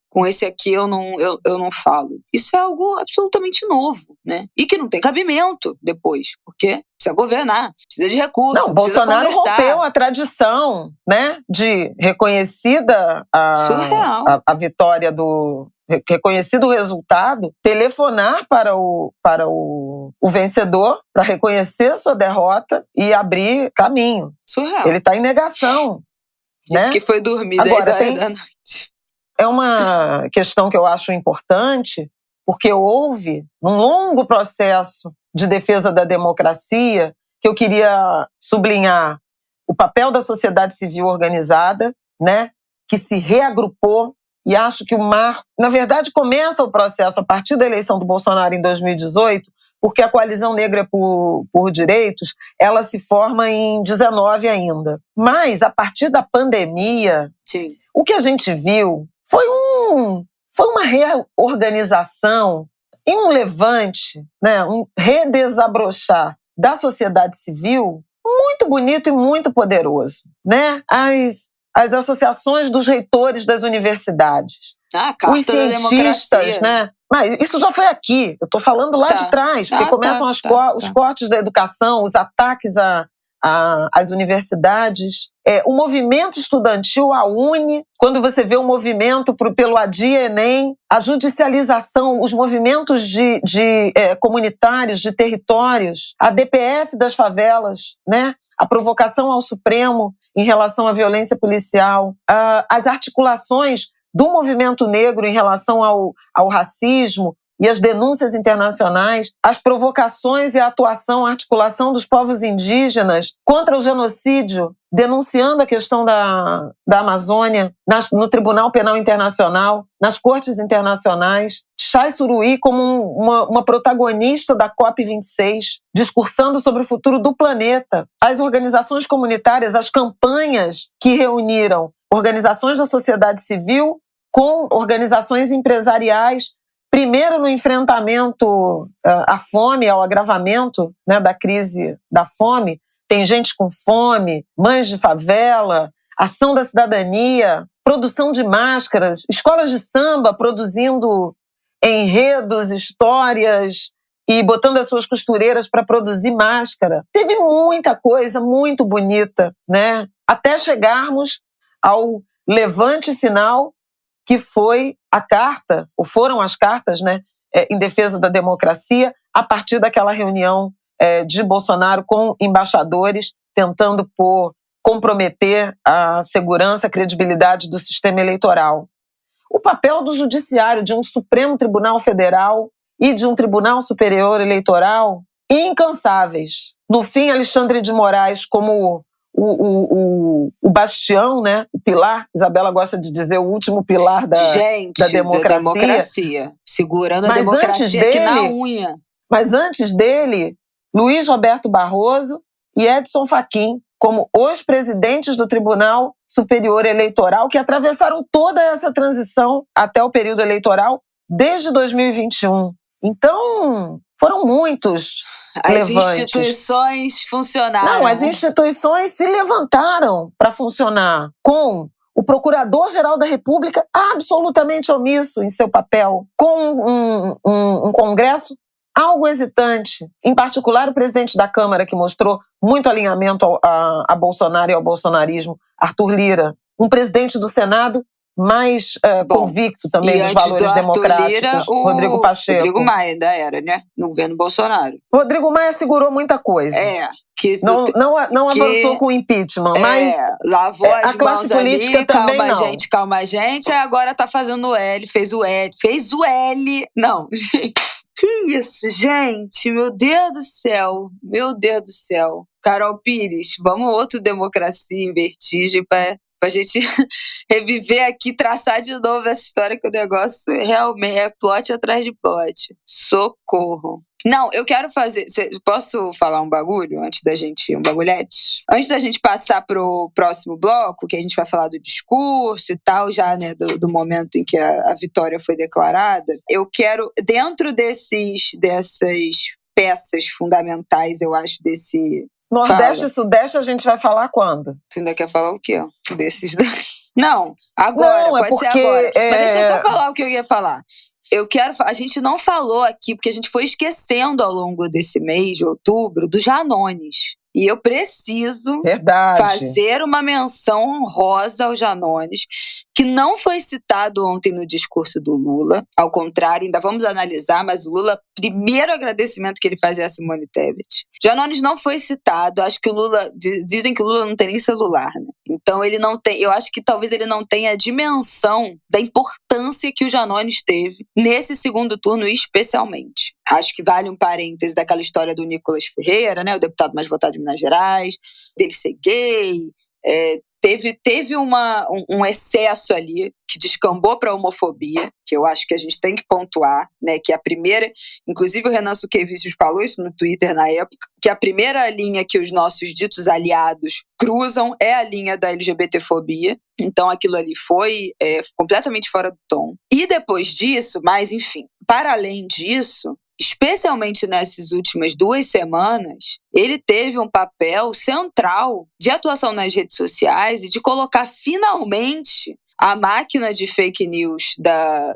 com esse aqui eu não falo. Isso é algo absolutamente novo, né? E que não tem cabimento depois, porque precisa governar, precisa de recursos, não, precisa Bolsonaro conversar. rompeu a tradição, né, de reconhecida a vitória do... reconhecido o resultado, telefonar para o vencedor para reconhecer sua derrota e abrir caminho. Surreal. Ele está em negação. Disse, né? que foi dormir Agora, 10 horas da noite. É uma questão que eu acho importante, porque houve um longo processo de defesa da democracia que eu queria sublinhar o papel da sociedade civil organizada, né, que se reagrupou. E acho que na verdade, começa o processo a partir da eleição do Bolsonaro em 2018, porque a Coalizão Negra por Direitos, ela se forma em 19 ainda. Mas, a partir da pandemia, sim, o que a gente viu foi uma reorganização e um levante, né, um redesabrochar da sociedade civil muito bonito e muito poderoso, né? As associações dos reitores das universidades, os cientistas, né? Mas isso já foi aqui, eu estou falando lá de trás, porque começam os cortes da educação, os ataques às universidades, o movimento estudantil, a UNE, quando você vê o movimento pelo Adia Enem, a judicialização, os movimentos comunitários, de territórios, a DPF das favelas, né? A provocação ao Supremo em relação à violência policial, as articulações do movimento negro em relação ao racismo e as denúncias internacionais, as provocações e a atuação, a articulação dos povos indígenas contra o genocídio, denunciando a questão da Amazônia no Tribunal Penal Internacional, nas cortes internacionais. Chay Suruí como uma protagonista da COP26, discursando sobre o futuro do planeta. As organizações comunitárias, as campanhas que reuniram organizações da sociedade civil com organizações empresariais, primeiro no enfrentamento à fome, ao agravamento, né, da crise da fome. Tem gente com fome, mães de favela, ação da cidadania, produção de máscaras, escolas de samba produzindo enredos, histórias e botando as suas costureiras para produzir máscara. Teve muita coisa muito bonita, né? Até chegarmos ao levante final, que foi a carta, ou foram as cartas, né, em defesa da democracia, a partir daquela reunião de Bolsonaro com embaixadores, tentando comprometer a segurança, a credibilidade do sistema eleitoral. O papel do judiciário, de um Supremo Tribunal Federal e de um Tribunal Superior Eleitoral, incansáveis. No fim, Alexandre de Moraes, como o o bastião, né? O pilar. Isabela gosta de dizer o último pilar da democracia. Segurando a democracia aqui na unha. Mas antes dele, Luiz Roberto Barroso e Edson Fachin, como os presidentes do Tribunal Superior Eleitoral, que atravessaram toda essa transição até o período eleitoral desde 2021. Então, foram muitos As levantes. Instituições funcionaram. Não, as instituições se levantaram para funcionar com o Procurador-Geral da República absolutamente omisso em seu papel, com um Congresso algo hesitante, em particular o presidente da Câmara, que mostrou muito alinhamento a Bolsonaro e ao bolsonarismo, Arthur Lira, um presidente do Senado mais convicto também dos valores democráticos, Lira, Rodrigo Pacheco. Rodrigo Maia ainda era, né? No governo Bolsonaro. Rodrigo Maia segurou muita coisa. Não avançou com o impeachment, mas lavou as classe política ali, também calma a gente, agora tá fazendo o L, fez o L. Não, gente. Que isso, gente? Meu Deus do céu. Carol Pires, vamos outro Democracia em Vertigem pra gente reviver aqui, traçar de novo essa história, que o negócio realmente é plot atrás de plot. Socorro. Não, eu quero fazer... Posso falar um bagulho antes da gente... Um bagulhete? Antes da gente passar pro próximo bloco, que a gente vai falar do discurso e tal, já, né, do momento em que a vitória foi declarada, eu quero, dentro dessas peças fundamentais, eu acho, desse... Nordeste e Sudeste a gente vai falar quando? Você ainda quer falar o quê? Desses... Não, agora, pode ser agora. Mas deixa eu só falar o que eu ia falar. A gente não falou aqui, porque a gente foi esquecendo ao longo desse mês de outubro, dos Janones. E eu preciso fazer uma menção honrosa aos Janones, que não foi citado ontem no discurso do Lula. Ao contrário, ainda vamos analisar, mas o Lula, primeiro agradecimento que ele faz é a Simone Tebet. Janones não foi citado, acho que o Lula, dizem que o Lula não tem nem celular, né? Então ele não tem, eu acho que talvez ele não tenha a dimensão da importância que o Janones teve nesse segundo turno especialmente. Acho que vale um parêntese daquela história do Nicolas Ferreira, né, o deputado mais votado de Minas Gerais, dele ser gay. Teve um excesso ali que descambou para a homofobia, que eu acho que a gente tem que pontuar, né? Que a primeira, inclusive o Renan Suquevicius falou isso no Twitter na época, que a primeira linha que os nossos ditos aliados cruzam é a linha da LGBTfobia. Então aquilo ali foi completamente fora do tom. E depois disso, mas enfim, para além disso, especialmente nessas últimas 2 semanas, ele teve um papel central de atuação nas redes sociais e de colocar finalmente a máquina de fake news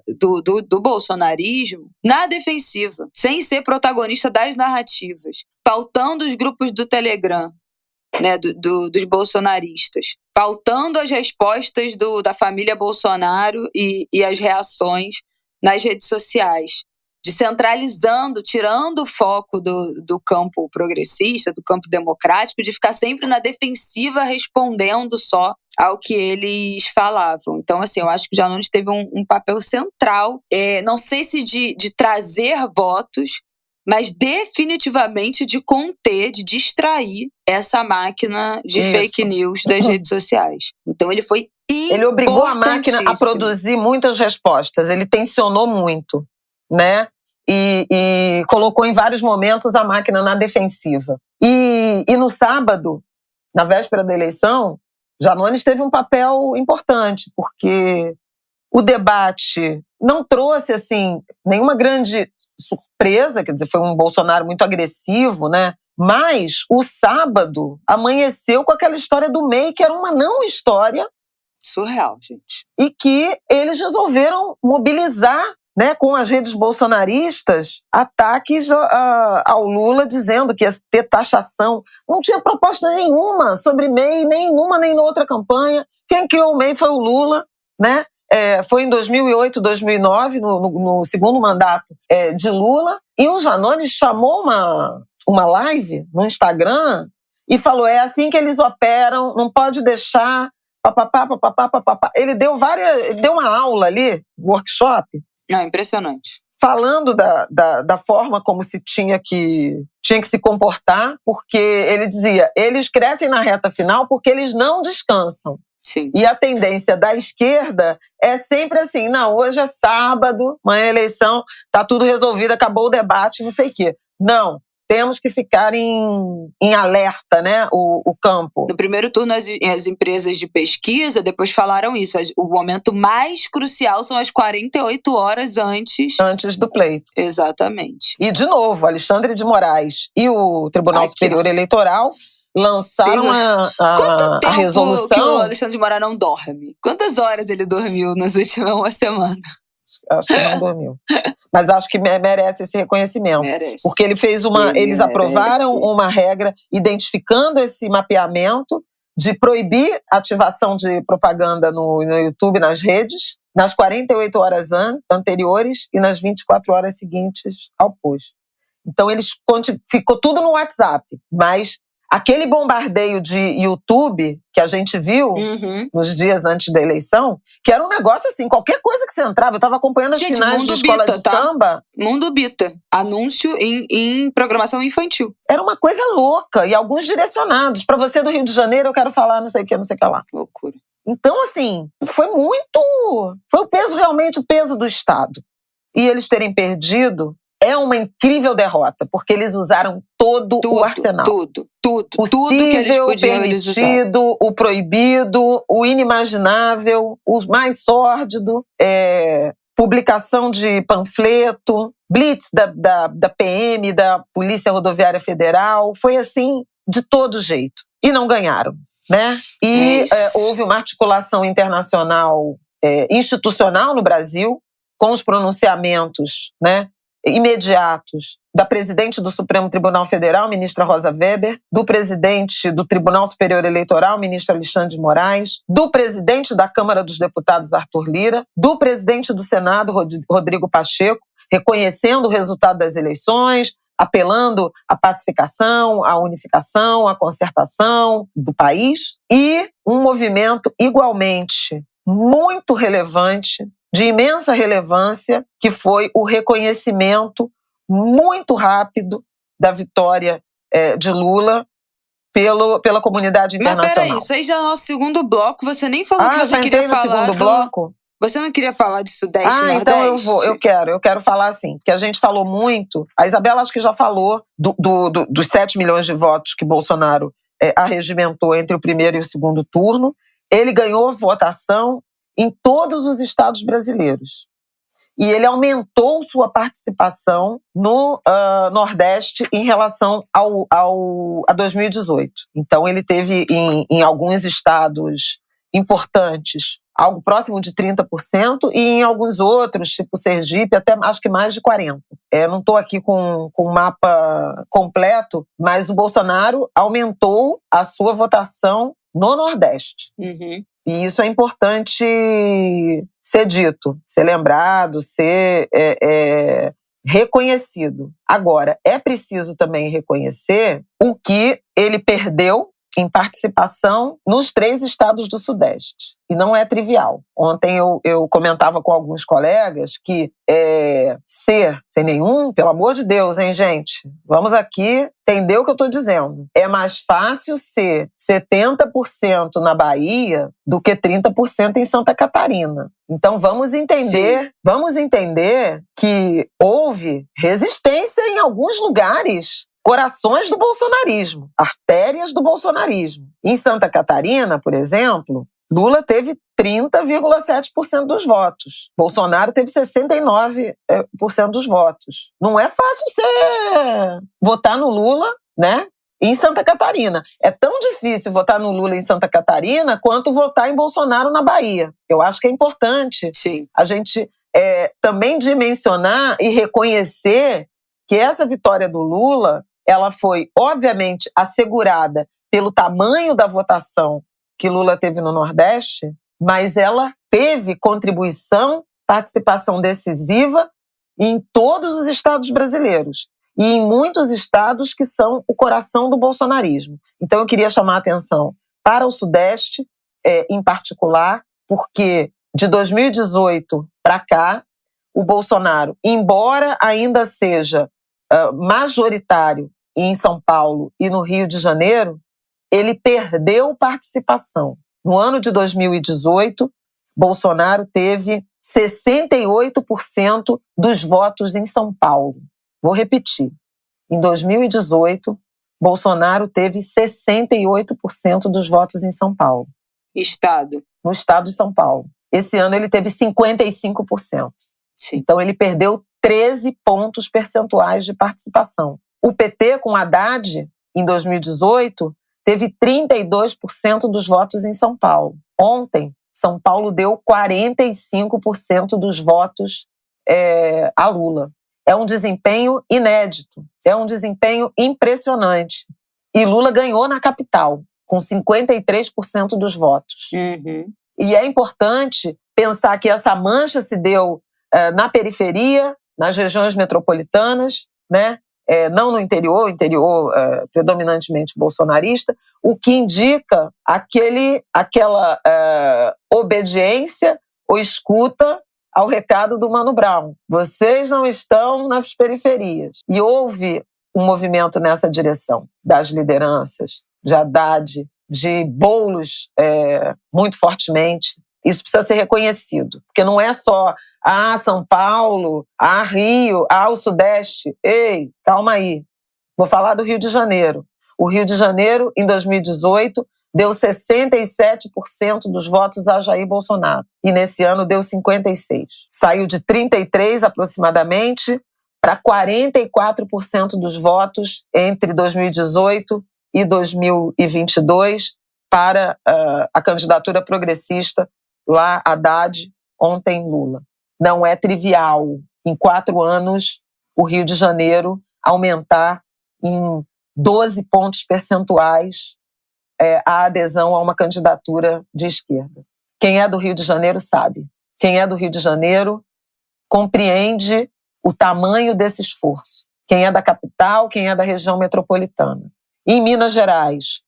do bolsonarismo na defensiva, sem ser protagonista das narrativas, pautando os grupos do Telegram, né, dos bolsonaristas, pautando as respostas da família Bolsonaro e as reações nas redes sociais, descentralizando, tirando o foco do campo progressista, do campo democrático, de ficar sempre na defensiva respondendo só ao que eles falavam. Então, assim, eu acho que o Janones teve um papel central, não sei se de trazer votos, mas definitivamente de conter, de distrair essa máquina de fake news das redes sociais. Então, ele foi importantíssimo. Ele obrigou a máquina a produzir muitas respostas, ele tensionou muito, né? E colocou em vários momentos a máquina na defensiva. E no sábado, na véspera da eleição, Janones teve um papel importante, porque o debate não trouxe assim, nenhuma grande surpresa, quer dizer, foi um Bolsonaro muito agressivo, né? Mas o sábado amanheceu com aquela história do MEI, que era uma não história. Surreal, gente. E que eles resolveram mobilizar, né, com as redes bolsonaristas, ataques ao Lula, dizendo que ia ter taxação. Não tinha proposta nenhuma sobre MEI, nem numa nem noutra campanha. Quem criou o MEI foi o Lula, né? Foi em 2008, 2009, no segundo mandato de Lula. E o Janones chamou uma live no Instagram e falou, é assim que eles operam, não pode deixar... Papapá. Ele deu uma aula ali, workshop. Não, impressionante. Falando da forma como se tinha que tinha que se comportar, porque ele dizia, eles crescem na reta final porque eles não descansam. Sim. E a tendência da esquerda é sempre assim, não, hoje é sábado, amanhã é eleição, tá tudo resolvido, acabou o debate, não sei o quê. Não, temos que ficar em alerta, né, o campo. No primeiro turno, as empresas de pesquisa depois falaram isso. O momento mais crucial são as 48 horas antes do pleito. Exatamente. E, de novo, Alexandre de Moraes e o Tribunal Superior Eleitoral lançaram Quanto a resolução. Que o Alexandre de Moraes não dorme? Quantas horas ele dormiu nas últimas uma semana? Acho que não dormiu. Mas acho que merece esse reconhecimento. Merece. Porque eles aprovaram uma regra identificando esse mapeamento de proibir ativação de propaganda no YouTube, nas redes, nas 48 horas anteriores e nas 24 horas seguintes ao post. Então, ficou tudo no WhatsApp, mas aquele bombardeio de YouTube que a gente viu nos dias antes da eleição, que era um negócio assim, qualquer coisa que você entrava, eu estava acompanhando as finais de escola de samba. Mundo Bita, anúncio em programação infantil. Era uma coisa louca, e alguns direcionados. Para você do Rio de Janeiro, eu quero falar não sei o que lá. Loucura. Então, assim, foi realmente o peso do Estado. E eles terem perdido é uma incrível derrota, porque eles usaram todo o arsenal. Tudo Possível, que eles podiam, permitido, o proibido, o inimaginável, o mais sórdido, publicação de panfleto, blitz da PM, da Polícia Rodoviária Federal, foi assim, de todo jeito. E não ganharam, né? E houve uma articulação internacional, institucional no Brasil, com os pronunciamentos, né, imediatos da presidente do Supremo Tribunal Federal, ministra Rosa Weber, do presidente do Tribunal Superior Eleitoral, ministro Alexandre de Moraes, do presidente da Câmara dos Deputados, Arthur Lira, do presidente do Senado, Rodrigo Pacheco, reconhecendo o resultado das eleições, apelando à pacificação, à unificação, à concertação do país, e um movimento igualmente muito relevante, de imensa relevância, que foi o reconhecimento muito rápido da vitória de Lula pela comunidade internacional. Mas peraí, isso aí já é o nosso segundo bloco. Você nem falou que você queria falar segundo bloco? Você não queria falar de Sudeste e Nordeste? Então eu quero falar assim, porque a gente falou muito, a Isabela acho que já falou dos 7 milhões de votos que Bolsonaro arregimentou entre o primeiro e o segundo turno. Ele ganhou votação em todos os estados brasileiros. E ele aumentou sua participação no Nordeste em relação a 2018. Então, ele teve em alguns estados importantes algo próximo de 30% e em alguns outros, tipo Sergipe, até acho que mais de 40%. Não estou aqui com o mapa completo, mas o Bolsonaro aumentou a sua votação no Nordeste. Uhum. E isso é importante ser dito, ser lembrado, ser reconhecido. Agora, é preciso também reconhecer o que ele perdeu em participação nos 3 estados do Sudeste. E não é trivial. Ontem eu comentava com alguns colegas que sem nenhum, pelo amor de Deus, hein, gente? Vamos aqui entender o que eu estou dizendo. É mais fácil ser 70% na Bahia do que 30% em Santa Catarina. Então vamos entender que houve resistência em alguns lugares. Corações do bolsonarismo, artérias do bolsonarismo. Em Santa Catarina, por exemplo, Lula teve 30,7% dos votos. Bolsonaro teve 69% dos votos. Não é fácil você votar no Lula, né? Em Santa Catarina. É tão difícil votar no Lula em Santa Catarina quanto votar em Bolsonaro na Bahia. Eu acho que é importante a gente também dimensionar e reconhecer que essa vitória do Lula, ela foi, obviamente, assegurada pelo tamanho da votação que Lula teve no Nordeste, mas ela teve participação decisiva em todos os estados brasileiros e em muitos estados que são o coração do bolsonarismo. Então, eu queria chamar a atenção para o Sudeste, em particular, porque de 2018 para cá, o Bolsonaro, embora ainda seja majoritário em São Paulo e no Rio de Janeiro, ele perdeu participação. No ano de 2018, Bolsonaro teve 68% dos votos em São Paulo. Vou repetir. Em 2018, Bolsonaro teve 68% dos votos em São Paulo. Estado. No estado de São Paulo. Esse ano ele teve 55%. Sim. Então ele perdeu 13 pontos percentuais de participação. O PT, com Haddad, em 2018, teve 32% dos votos em São Paulo. Ontem, São Paulo deu 45% dos votos a Lula. É um desempenho inédito, é um desempenho impressionante. E Lula ganhou na capital, com 53% dos votos. Uhum. E é importante pensar que essa mancha se deu na periferia, nas regiões metropolitanas, né? Não no interior, o interior predominantemente bolsonarista, o que indica aquela obediência ou escuta ao recado do Mano Brown. Vocês não estão nas periferias. E houve um movimento nessa direção das lideranças, de Haddad, de Boulos, muito fortemente. Isso precisa ser reconhecido, porque não é só São Paulo, Rio, o Sudeste. Ei, calma aí. Vou falar do Rio de Janeiro. O Rio de Janeiro, em 2018, deu 67% dos votos a Jair Bolsonaro. E nesse ano deu 56%. Saiu de 33% aproximadamente para 44% dos votos entre 2018 e 2022 para a candidatura progressista, lá Haddad, ontem Lula. Não é trivial, em 4 anos, o Rio de Janeiro aumentar em 12 pontos percentuais a adesão a uma candidatura de esquerda. Quem é do Rio de Janeiro sabe. Quem é do Rio de Janeiro compreende o tamanho desse esforço. Quem é da capital, quem é da região metropolitana. Em Minas Gerais,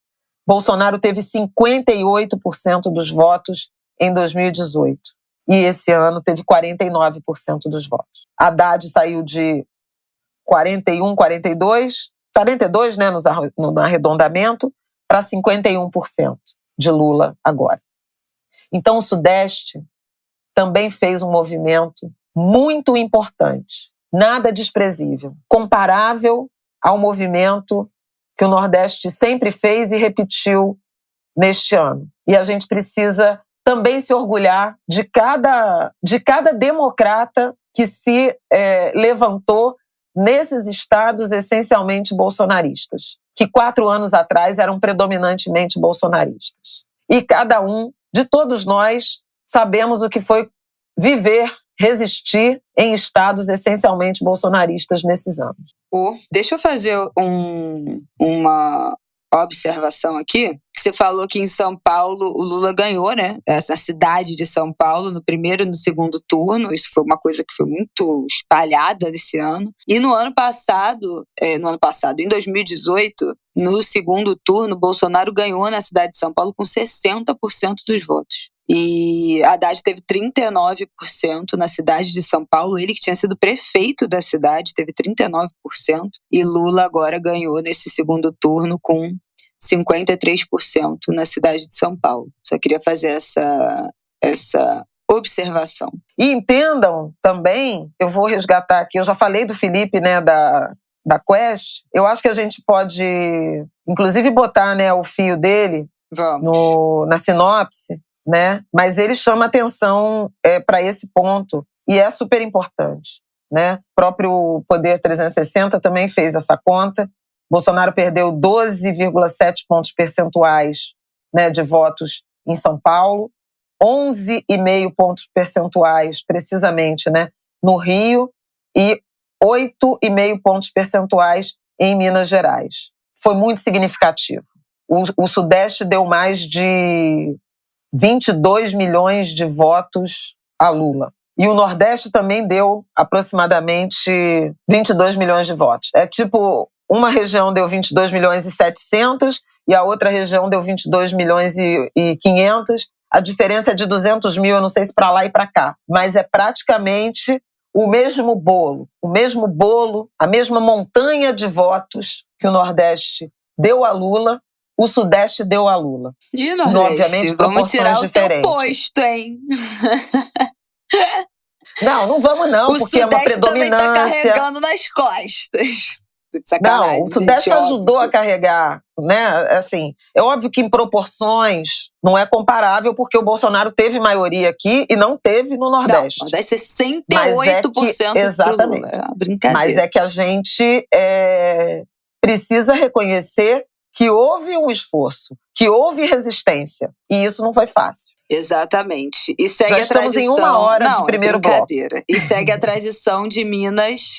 Bolsonaro teve 58% dos votos em 2018. E esse ano teve 49% dos votos. Haddad saiu de 41, 42, né, no arredondamento, para 51% de Lula agora. Então o Sudeste também fez um movimento muito importante, nada desprezível, comparável ao movimento que o Nordeste sempre fez e repetiu neste ano. E a gente precisa também se orgulhar de cada democrata que se levantou nesses estados essencialmente bolsonaristas, que 4 anos atrás eram predominantemente bolsonaristas. E cada um, de todos nós, sabemos o que foi viver, resistir em estados essencialmente bolsonaristas nesses anos. Deixa eu fazer uma observação aqui. Você falou que em São Paulo o Lula ganhou, né? Na cidade de São Paulo, no primeiro e no segundo turno. Isso foi uma coisa que foi muito espalhada nesse ano. E no ano passado, em 2018, no segundo turno, Bolsonaro ganhou na cidade de São Paulo com 60% dos votos. E Haddad teve 39% na cidade de São Paulo. Ele que tinha sido prefeito da cidade teve 39%. E Lula agora ganhou nesse segundo turno com 53% na cidade de São Paulo. Só queria fazer essa observação. E entendam também, eu vou resgatar aqui, eu já falei do Felipe, né, da Quest. Eu acho que a gente pode, inclusive, botar, né, o fio dele na sinopse, né? Mas ele chama atenção para esse ponto e é super importante, né? O próprio Poder 360 também fez essa conta. Bolsonaro perdeu 12,7 pontos percentuais, né, de votos em São Paulo, 11,5 pontos percentuais, precisamente, né, no Rio, e 8,5 pontos percentuais em Minas Gerais. Foi muito significativo. O Sudeste deu mais de 22 milhões de votos a Lula. E o Nordeste também deu aproximadamente 22 milhões de votos. É tipo, uma região deu 22 milhões e 700 e a outra região deu 22 milhões e 500. A diferença é de 200 mil, eu não sei se para lá e para cá. Mas é praticamente o mesmo bolo, a mesma montanha de votos que o Nordeste deu a Lula, o Sudeste deu a Lula. E o Nordeste? Obviamente, vamos tirar o teu diferentes. posto, hein? Não vamos não, o porque é uma Sudeste também tá predominância. carregando nas costas. Não, o Sudeste gente, ajudou a carregar, né? Assim, é óbvio que em proporções não é comparável, porque o Bolsonaro teve maioria aqui e não teve no Nordeste. Não, Nordeste 68% exatamente. pro Lula. É uma brincadeira. Mas é que a gente precisa reconhecer que houve um esforço, que houve resistência. E isso não foi fácil. Exatamente. E segue Já a tradição. Estamos em 1 hora de primeiro bloco. E segue a tradição de Minas.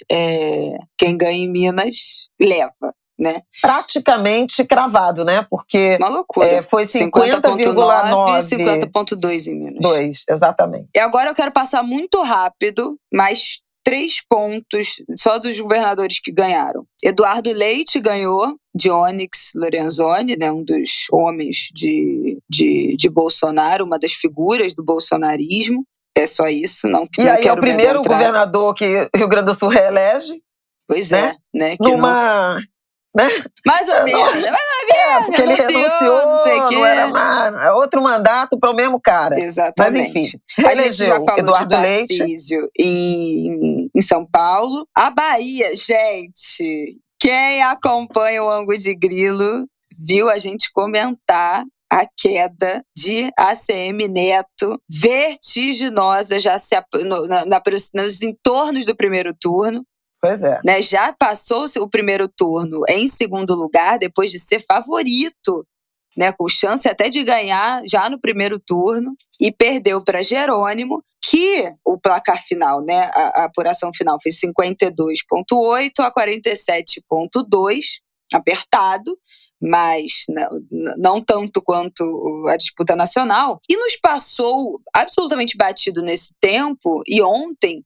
Quem ganha em Minas leva, né? Praticamente cravado, né? Porque uma loucura. Foi 50,9 e 50,2 em Minas. 2, exatamente. E agora eu quero passar muito rápido, mas 3 pontos só dos governadores que ganharam. Eduardo Leite ganhou de Onyx Lorenzoni, né, um dos homens de Bolsonaro, uma das figuras do bolsonarismo. É só isso, não E não aí quero é o primeiro adentrar. Governador que Rio Grande do Sul reelege. Pois né? Né? Que numa... Né? Mais ou menos. Porque ele renunciou, não sei o quê. Não era outro mandato para o mesmo cara. Exatamente. Mas enfim, a gente já falou Eduardo de Tarcísio em São Paulo. A Bahia, gente, quem acompanha o Ângulo de Grilo viu a gente comentar a queda de ACM Neto, vertiginosa, já nos entornos do primeiro turno. Pois é. Né, já passou o primeiro turno em segundo lugar, depois de ser favorito, né, com chance até de ganhar já no primeiro turno, e perdeu para Jerônimo, que o placar final, né, a apuração final foi 52,8 a 47,2, apertado, mas não tanto quanto a disputa nacional, e nos passou absolutamente batido nesse tempo, e ontem,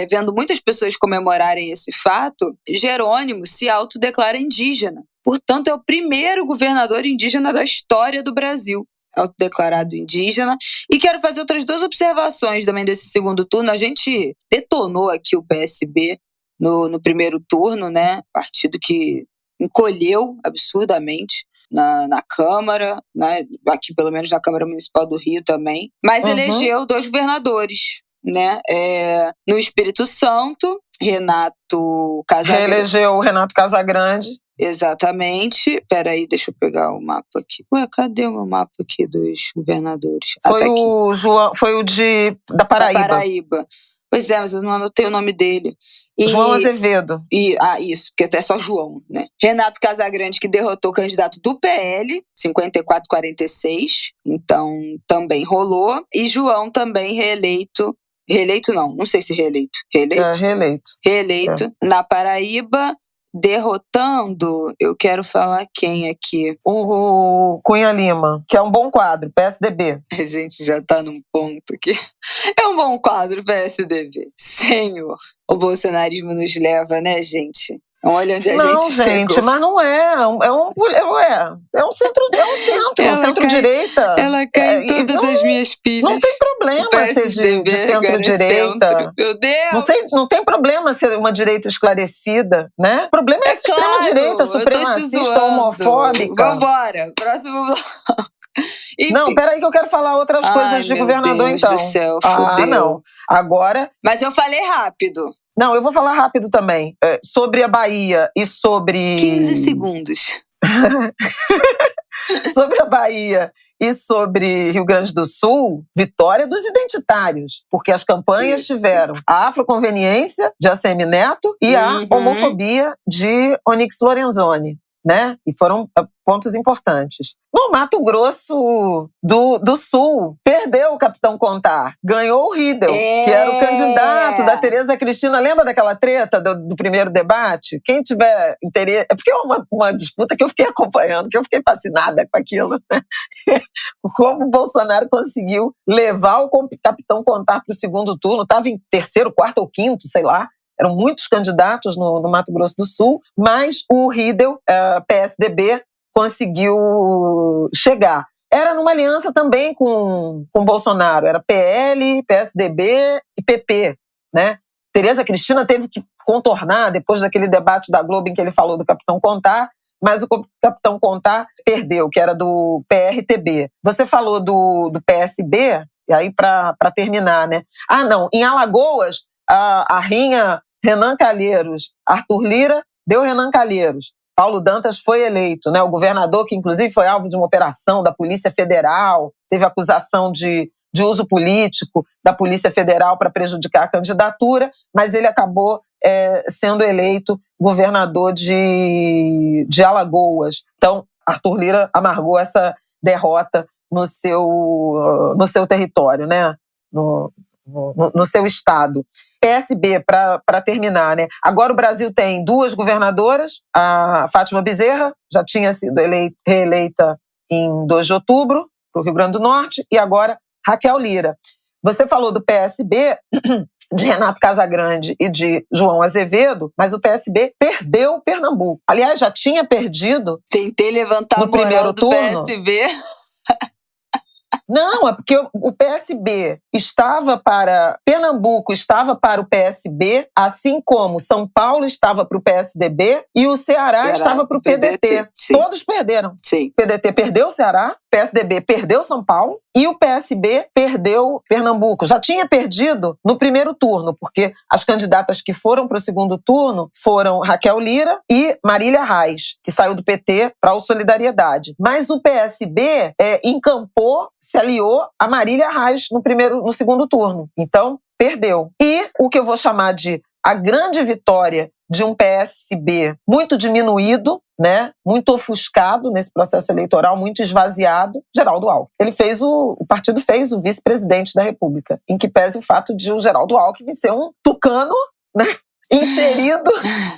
vendo muitas pessoas comemorarem esse fato, Jerônimo se autodeclara indígena. Portanto, é o primeiro governador indígena da história do Brasil, autodeclarado indígena. E quero fazer outras 2 observações também desse segundo turno. A gente detonou aqui o PSB no primeiro turno, né? Partido que encolheu absurdamente na Câmara, né? Aqui pelo menos na Câmara Municipal do Rio também, mas elegeu 2 governadores, né? No Espírito Santo, Renato Casagrande. Reelegeu o Renato Casagrande. Exatamente. Peraí, deixa eu pegar o mapa aqui. Ué, cadê o meu mapa aqui dos governadores? Foi o da Paraíba. Da Paraíba. Pois é, mas eu não anotei o nome dele. João Azevedo. Isso, porque até é só João, né? Renato Casagrande, que derrotou o candidato do PL, 54,46, então também rolou. E João também reeleito. Reeleito não sei se reeleito. Reeleito na Paraíba, derrotando, eu quero falar quem aqui? O Cunha Lima, que é um bom quadro, PSDB. A gente já tá num ponto que é um bom quadro, PSDB. Senhor, o bolsonarismo nos leva, né, gente? Olha onde a gente chegou. Não, gente, mas não é. É um centro-direita. Ela cai em todas as minhas pilhas. Não tem problema ser de centro-direita. Meu Deus! Não tem problema ser uma direita esclarecida, né? O problema é a extrema-direita, supremacista, homofóbica. Vambora, próximo bloco. Enfim. Não, peraí que eu quero falar outras coisas de governador, então. Meu Deus do céu, fudeu. Não. Agora... Mas eu falei rápido. Não, eu vou falar rápido também. Sobre a Bahia e sobre... 15 segundos. Sobre a Bahia e sobre Rio Grande do Sul, vitória dos identitários. Porque as campanhas tiveram a afroconveniência de ACM Neto e a homofobia de Onyx Lorenzoni, né? E foram pontos importantes. No Mato Grosso do Sul, perdeu o Capitão Contar. Ganhou o Riedel, que era o candidato da Tereza Cristina. Lembra daquela treta do primeiro debate? Quem tiver interesse... É porque é uma disputa que eu fiquei acompanhando, que eu fiquei fascinada com aquilo. Né? Como o Bolsonaro conseguiu levar o Capitão Contar para o segundo turno. Estava em terceiro, quarto ou quinto, sei lá. Eram muitos candidatos no Mato Grosso do Sul, mas o Riedel, PSDB, conseguiu chegar. Era numa aliança também com Bolsonaro. Era PL, PSDB e PP, né? Tereza Cristina teve que contornar depois daquele debate da Globo em que ele falou do Capitão Contar, mas o Capitão Contar perdeu, que era do PRTB. Você falou do PSB, e aí para terminar, né? Ah, não, em Alagoas, a rinha Renan Calheiros, Arthur Lira deu Renan Calheiros. Paulo Dantas foi eleito, né? O governador, que inclusive foi alvo de uma operação da Polícia Federal, teve acusação de uso político da Polícia Federal para prejudicar a candidatura, mas ele acabou sendo eleito governador de Alagoas. Então, Arthur Lira amargou essa derrota no seu território, né? No seu estado. PSB, para terminar, né? Agora o Brasil tem 2 governadoras, a Fátima Bezerra já tinha sido reeleita em 2 de outubro, para o Rio Grande do Norte, e agora Raquel Lira. Você falou do PSB, de Renato Casagrande e de João Azevedo, mas o PSB perdeu Pernambuco. Aliás, já tinha perdido. Tentei levantar no primeiro turno. PSB. Não, é porque o PSB estava para... Pernambuco estava para o PSB, assim como São Paulo estava para o PSDB e o Ceará estava para o PDT. Todos perderam. Sim. O PDT perdeu o Ceará, o PSDB perdeu São Paulo e o PSB perdeu Pernambuco. Já tinha perdido no primeiro turno, porque as candidatas que foram para o segundo turno foram Raquel Lira e Marília Reis, que saiu do PT para o Solidariedade. Mas o PSB encampou, se aliou a Marília Reis no segundo turno. Então, perdeu. E o que eu vou chamar de a grande vitória de um PSB muito diminuído, né, muito ofuscado nesse processo eleitoral, muito esvaziado, Geraldo Alckmin. O partido fez o vice-presidente da República, em que pese o fato de o Geraldo Alckmin ser um tucano, né, inserido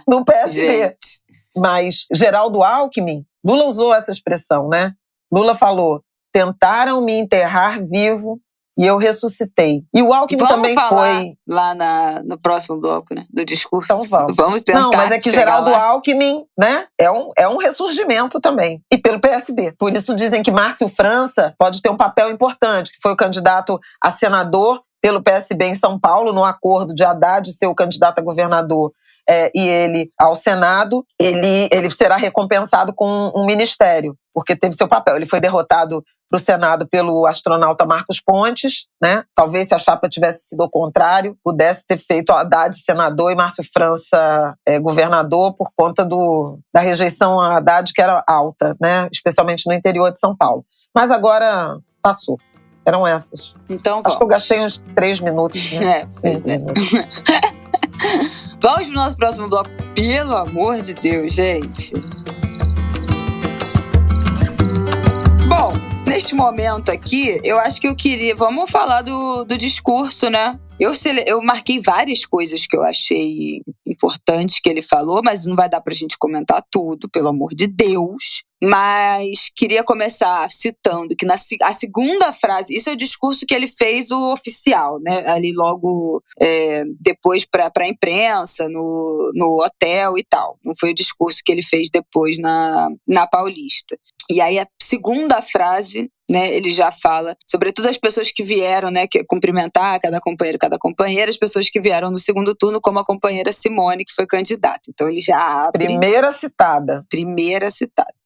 no PSB. Gente. Mas Geraldo Alckmin, Lula usou essa expressão, né? Lula falou: tentaram me enterrar vivo e eu ressuscitei. E o Alckmin também foi... lá no próximo bloco, né? Do discurso. Então vamos tentar. Não, mas é que Geraldo Alckmin, né? É um ressurgimento também. E pelo PSB. Por isso dizem que Márcio França pode ter um papel importante, que foi o candidato a senador pelo PSB em São Paulo, no acordo de Haddad ser o candidato a governador e ele ao Senado, ele será recompensado com um ministério, porque teve seu papel. Ele foi derrotado para o Senado pelo astronauta Marcos Pontes, né? Talvez, se a chapa tivesse sido ao contrário, pudesse ter feito Haddad senador e Márcio França governador, por conta da rejeição a Haddad, que era alta, né? Especialmente no interior de São Paulo. Mas agora passou. Eram essas. Então, acho que eu gastei uns 3 minutos, né? 5 minutos. Vamos pro nosso próximo bloco. Pelo amor de Deus, gente. Bom, neste momento aqui, eu acho que eu queria... Vamos falar do discurso, né? Eu marquei várias coisas que eu achei importantes que ele falou, mas não vai dar pra gente comentar tudo, pelo amor de Deus. Mas queria começar citando que a segunda frase, isso é o discurso que ele fez, o oficial, né? Ali logo depois para a imprensa, no hotel e tal. Não foi o discurso que ele fez depois na Paulista. E aí a segunda frase, né, ele já fala, sobretudo as pessoas que vieram, né, que cumprimentar cada companheira, as pessoas que vieram no segundo turno, como a companheira Simone, que foi candidata. Então ele já abre... Primeira citada.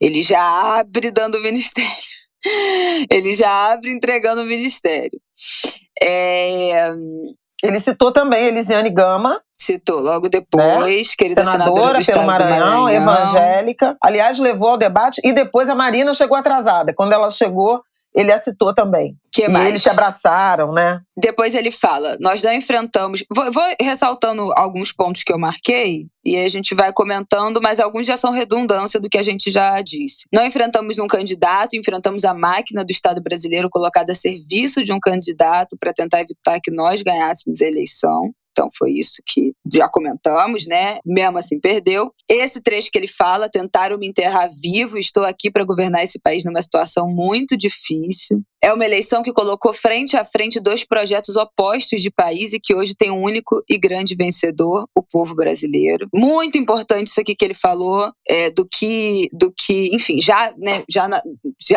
Ele já abre dando o ministério. Ele já abre entregando o ministério. Ele citou também Elisiane Gama. Citou logo depois, né? Querida senadora do pelo Maranhão, evangélica. Aliás, levou ao debate e depois a Marina chegou atrasada. Quando ela chegou, ele a citou também. Que mais? E eles se abraçaram, né? Depois ele fala, nós não enfrentamos... Vou ressaltando alguns pontos que eu marquei e a gente vai comentando, mas alguns já são redundância do que a gente já disse. Não enfrentamos um candidato, enfrentamos a máquina do Estado brasileiro colocada a serviço de um candidato para tentar evitar que nós ganhássemos a eleição. Então foi isso que já comentamos, né? Mesmo assim perdeu. Esse trecho que ele fala, tentaram me enterrar vivo, estou aqui para governar esse país numa situação muito difícil. É uma eleição que colocou frente a frente dois projetos opostos de país e que hoje tem um único e grande vencedor, o povo brasileiro. Muito importante isso aqui que ele falou, do que enfim, já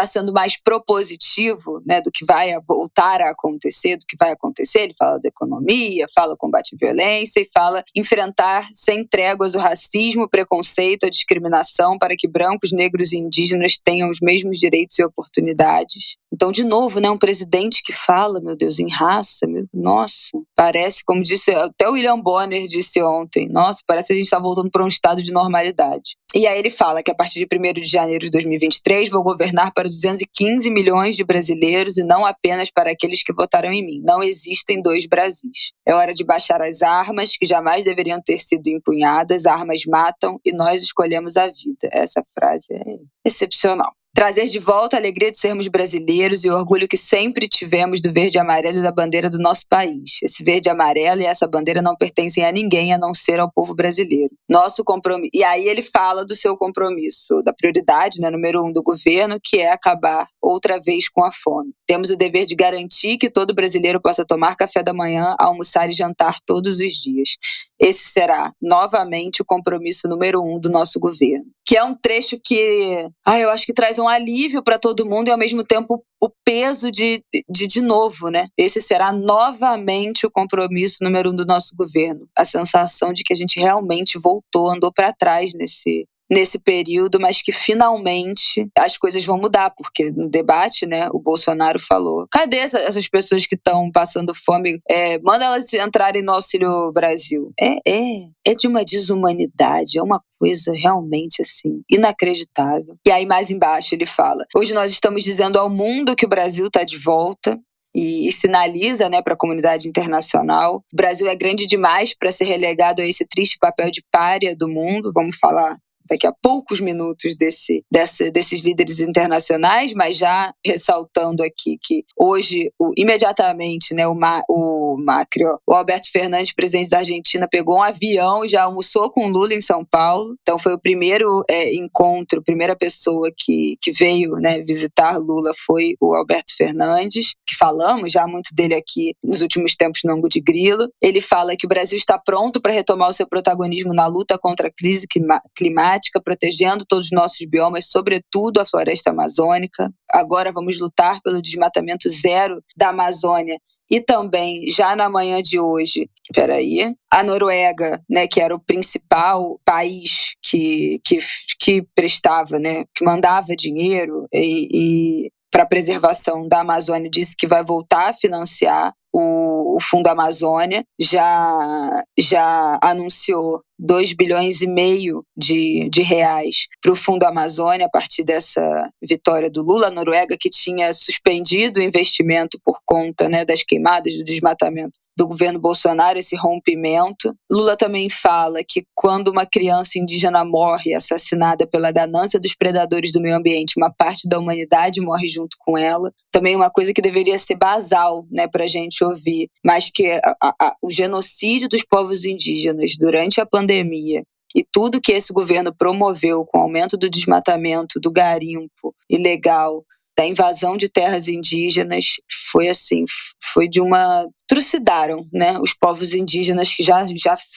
sendo mais propositivo, né, do que vai voltar a acontecer, do que vai acontecer. Ele fala da economia, fala combate à violência e fala enfrentar sem tréguas o racismo, o preconceito, a discriminação para que brancos, negros e indígenas tenham os mesmos direitos e oportunidades. Então, de novo, né, um presidente que fala, meu Deus, em raça, nossa, parece, como disse até o William Bonner disse ontem, nossa, parece que a gente está voltando para um estado de normalidade. E aí ele fala que a partir de 1º de janeiro de 2023 vou governar para 215 milhões de brasileiros e não apenas para aqueles que votaram em mim. Não existem dois Brasis. É hora de baixar as armas, que jamais deveriam ter sido empunhadas. Armas matam e nós escolhemos a vida. Essa frase é excepcional. Trazer de volta a alegria de sermos brasileiros e o orgulho que sempre tivemos do verde e amarelo e da bandeira do nosso país. Esse verde e amarelo e essa bandeira não pertencem a ninguém a não ser ao povo brasileiro. Nosso compromisso. E aí ele fala do seu compromisso, da prioridade, né, número 1 do governo, que é acabar outra vez com a fome. Temos o dever de garantir que todo brasileiro possa tomar café da manhã, almoçar e jantar todos os dias. Esse será, novamente, o compromisso número 1 do nosso governo. Que é um trecho que, eu acho que traz um alívio para todo mundo e, ao mesmo tempo, o peso de novo, né? Esse será novamente o compromisso número 1 do nosso governo. A sensação de que a gente realmente voltou, andou para trás nesse período, mas que finalmente as coisas vão mudar, porque no debate, né, o Bolsonaro falou, cadê essas pessoas que estão passando fome? Manda elas entrarem no Auxílio Brasil. É de uma desumanidade, é uma coisa realmente assim, inacreditável. E aí mais embaixo ele fala, hoje nós estamos dizendo ao mundo que o Brasil está de volta, e sinaliza, né, para a comunidade internacional. O Brasil é grande demais para ser relegado a esse triste papel de pária do mundo, vamos falar daqui a poucos minutos desses líderes internacionais, mas já ressaltando aqui que hoje, imediatamente, né, o Macri, o Alberto Fernandes, presidente da Argentina, pegou um avião e já almoçou com Lula em São Paulo. Então foi o primeiro encontro, a primeira pessoa que veio, né, visitar Lula foi o Alberto Fernandes, que falamos já muito dele aqui nos últimos tempos no Ângulo de Grilo. Ele fala que o Brasil está pronto para retomar o seu protagonismo na luta contra a crise climática, protegendo todos os nossos biomas, sobretudo a floresta amazônica. Agora vamos lutar pelo desmatamento zero da Amazônia. E também, já na manhã de hoje, a Noruega, né, que era o principal país que prestava, né, que mandava dinheiro para a preservação da Amazônia, disse que vai voltar a financiar o Fundo Amazônia, já anunciou 2,5 bilhões de reais para o Fundo Amazônia a partir dessa vitória do Lula. A Noruega, que tinha suspendido o investimento por conta, né, das queimadas, do desmatamento do governo Bolsonaro, esse rompimento. Lula também fala que quando uma criança indígena morre assassinada pela ganância dos predadores do meio ambiente, uma parte da humanidade morre junto com ela. Também uma coisa que deveria ser basal, né, para a gente ouvir, mas que o genocídio dos povos indígenas durante a pandemia e tudo que esse governo promoveu com o aumento do desmatamento, do garimpo ilegal, da invasão de terras indígenas, foi de uma... trucidaram, né, os povos indígenas que já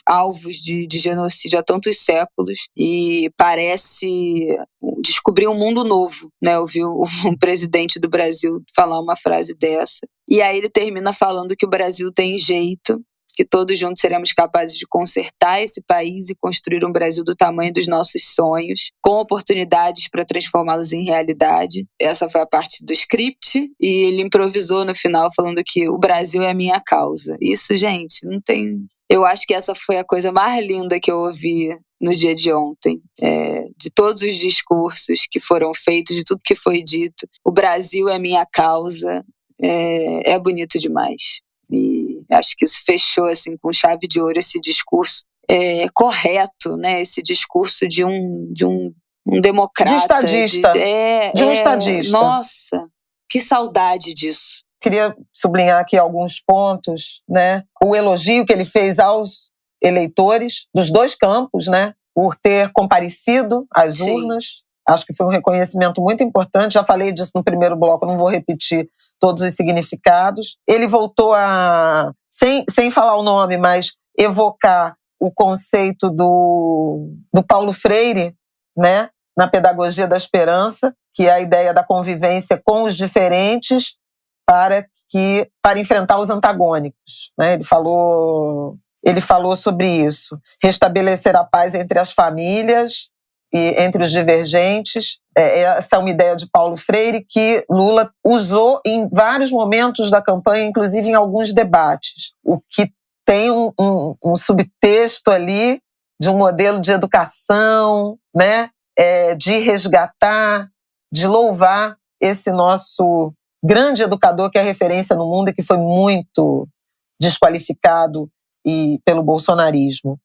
alvos de genocídio há tantos séculos, e parece descobrir um mundo novo, né? Ouvi um presidente do Brasil falar uma frase dessa. E aí ele termina falando que o Brasil tem jeito, que todos juntos seremos capazes de consertar esse país e construir um Brasil do tamanho dos nossos sonhos, com oportunidades para transformá-los em realidade. Essa foi a parte do script, e ele improvisou no final falando que o Brasil é a minha causa. Isso, gente, não tem... Eu acho que essa foi a coisa mais linda que eu ouvi no dia de ontem, de todos os discursos que foram feitos, de tudo que foi dito. O Brasil é a minha causa, é bonito demais. E acho que isso fechou assim, com chave de ouro esse discurso correto, né? Esse discurso de um democrata. De estadista. De um estadista. Nossa, que saudade disso. Queria sublinhar aqui alguns pontos, né? O elogio que ele fez aos eleitores dos dois campos, né? Por ter comparecido às Sim. urnas. Acho que foi um reconhecimento muito importante. Já falei disso no primeiro bloco, não vou repetir todos os significados. Ele voltou a, sem falar o nome, mas evocar o conceito do Paulo Freire, né, na pedagogia da esperança, que é a ideia da convivência com os diferentes para enfrentar os antagônicos, né? Ele falou sobre isso. Restabelecer a paz entre as famílias e entre os divergentes. Essa é uma ideia de Paulo Freire que Lula usou em vários momentos da campanha, inclusive em alguns debates. O que tem um subtexto ali de um modelo de educação, né? De resgatar, de louvar esse nosso grande educador que é referência no mundo e que foi muito desqualificado pelo bolsonarismo.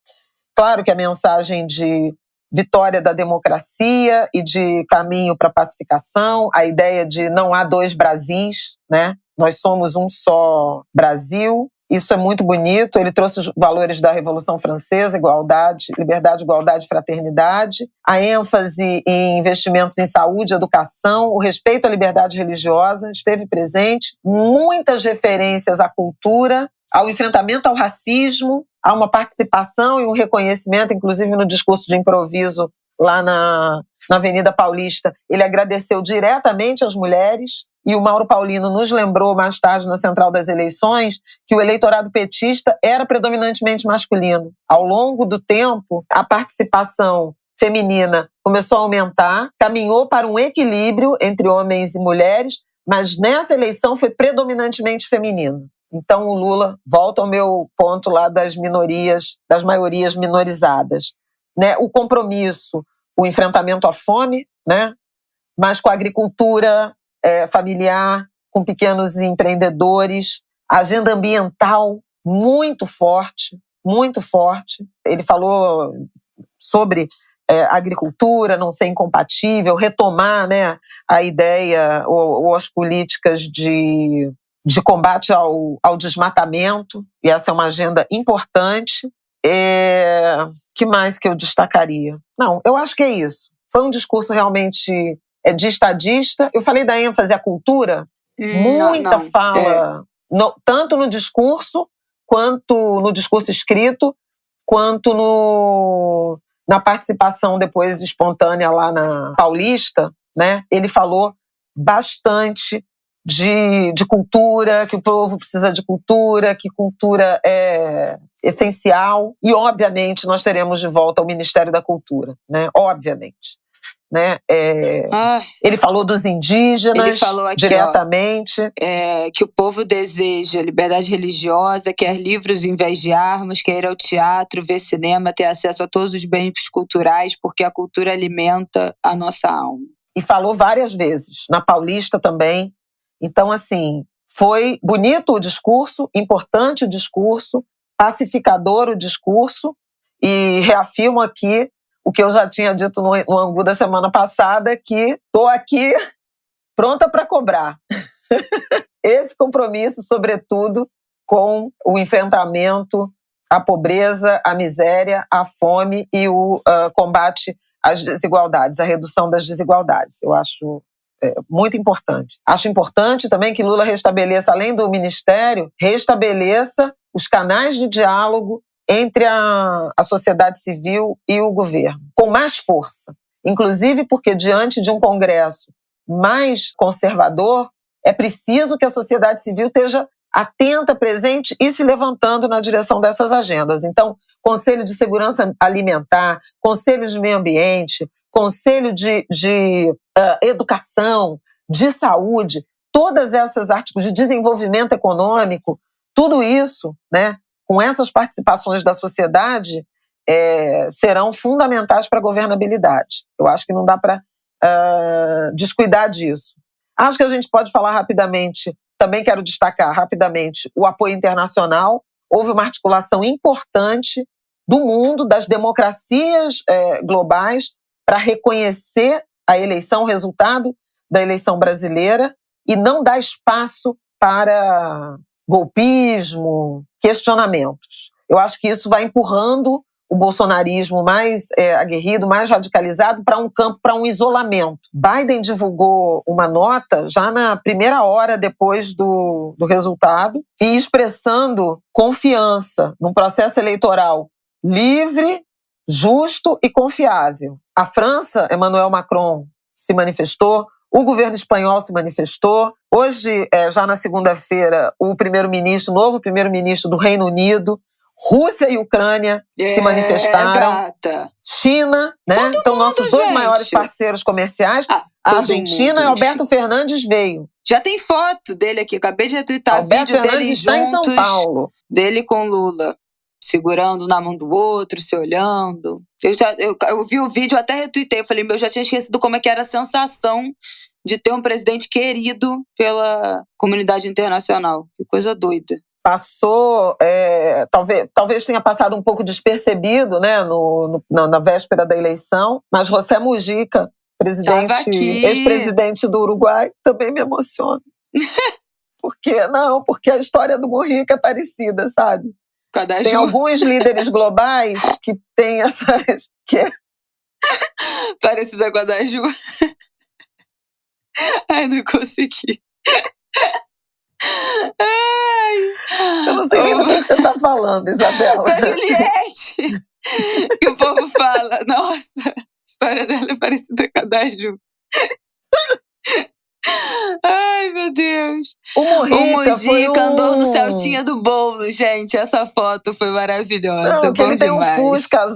Claro que a mensagem de vitória da democracia e de caminho para a pacificação, a ideia de não há dois Brasis, né? Nós somos um só Brasil. Isso é muito bonito. Ele trouxe os valores da Revolução Francesa, igualdade, liberdade, igualdade, fraternidade, a ênfase em investimentos em saúde, educação, o respeito à liberdade religiosa esteve presente, muitas referências à cultura, ao enfrentamento ao racismo, há uma participação e um reconhecimento, inclusive no discurso de improviso lá na Avenida Paulista. Ele agradeceu diretamente às mulheres. E o Mauro Paulino nos lembrou mais tarde na Central das Eleições que o eleitorado petista era predominantemente masculino. Ao longo do tempo, a participação feminina começou a aumentar, caminhou para um equilíbrio entre homens e mulheres, mas nessa eleição foi predominantemente feminino. Então o Lula volta ao meu ponto lá das minorias, das maiorias minorizadas, né? O compromisso, o enfrentamento à fome, né? Mas com a agricultura familiar, com pequenos empreendedores, a agenda ambiental muito forte, muito forte. Ele falou agricultura não ser incompatível, retomar, né, a ideia ou as políticas de combate ao desmatamento, e essa é uma agenda importante. Que mais que eu destacaria? Não, eu acho que é isso. Foi um discurso realmente de estadista. Eu falei da ênfase à cultura, muita fala, tanto no discurso, quanto no discurso escrito, quanto na participação depois espontânea lá na Paulista, né? Ele falou bastante de cultura, que o povo precisa de cultura, que cultura é essencial. E, obviamente, nós teremos de volta o Ministério da Cultura, né? Obviamente. Né? Ele falou dos indígenas, ele falou aqui, diretamente. Que o povo deseja liberdade religiosa, quer livros em vez de armas, quer ir ao teatro, ver cinema, ter acesso a todos os bens culturais, porque a cultura alimenta a nossa alma. E falou várias vezes, na Paulista também. Então, assim, foi bonito o discurso, importante o discurso, pacificador o discurso, e reafirmo aqui o que eu já tinha dito no Angu da semana passada, que estou aqui pronta para cobrar. Esse compromisso, sobretudo, com o enfrentamento à pobreza, à miséria, à fome e o combate às desigualdades, a redução das desigualdades. Eu acho muito importante. Acho importante também que Lula restabeleça, além do Ministério, restabeleça os canais de diálogo entre a sociedade civil e o governo, com mais força. Inclusive porque, diante de um Congresso mais conservador, é preciso que a sociedade civil esteja atenta, presente e se levantando na direção dessas agendas. Então, Conselho de Segurança Alimentar, Conselho de Meio Ambiente, Conselho de Educação, de Saúde, todas essas artigos de desenvolvimento econômico, tudo isso, né, com essas participações da sociedade, serão fundamentais para a governabilidade. Eu acho que não dá para descuidar disso. Acho que a gente pode falar rapidamente, também quero destacar rapidamente o apoio internacional. Houve uma articulação importante do mundo, das democracias globais, para reconhecer a eleição, o resultado da eleição brasileira, e não dar espaço para golpismo, questionamentos. Eu acho que isso vai empurrando o bolsonarismo mais aguerrido, mais radicalizado, para um campo, para um isolamento. Biden divulgou uma nota já na primeira hora depois do resultado e expressando confiança num processo eleitoral livre, justo e confiável. A França, Emmanuel Macron se manifestou, o governo espanhol se manifestou. Hoje, já na segunda-feira, o novo primeiro-ministro do Reino Unido, Rússia e Ucrânia se manifestaram. Gata. China, né? Todo então, mundo, nossos dois gente. maiores parceiros comerciais, a Argentina e Alberto Fernandes veio. Já tem foto dele aqui, acabei de retweetar Alberto vídeo Fernandes dele está juntos, em São Paulo. dele com Lula, segurando na mão do outro, se olhando. Eu vi o vídeo, até retuitei, eu falei, eu já tinha esquecido como é que era a sensação de ter um presidente querido pela comunidade internacional. Que coisa doida. Passou, talvez tenha passado um pouco despercebido, né, na véspera da eleição, mas José Mujica, ex-presidente do Uruguai, também me emociona. Porque a história do Mujica é parecida, sabe? Tem alguns líderes globais que têm essas... Parecida com a da Ju. Ai, não consegui. Eu não sei nem do que você está falando, Isabela. Da Juliette! Que o povo fala, nossa, a história dela é parecida com a da Ju. Ai, meu Deus. O Mujica andou no Celtinha do Bolo, gente. Essa foto foi maravilhosa. Não, que ele tem demais. Um Fusca azul.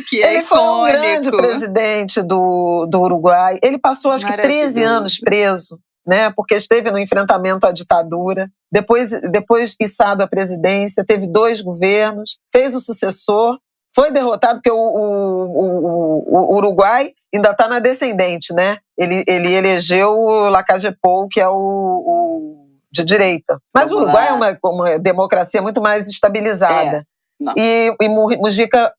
Que é ele foi um grande presidente do Uruguai. Ele passou, acho que 13 anos preso, né? Porque esteve no enfrentamento à ditadura. Depois içado à presidência, teve 2 governos, fez o sucessor, foi derrotado porque o Uruguai ainda está na descendente, né? Ele elegeu o Lacagepou, que é o de direita. Mas o Uruguai é uma democracia muito mais estabilizada. E Mujica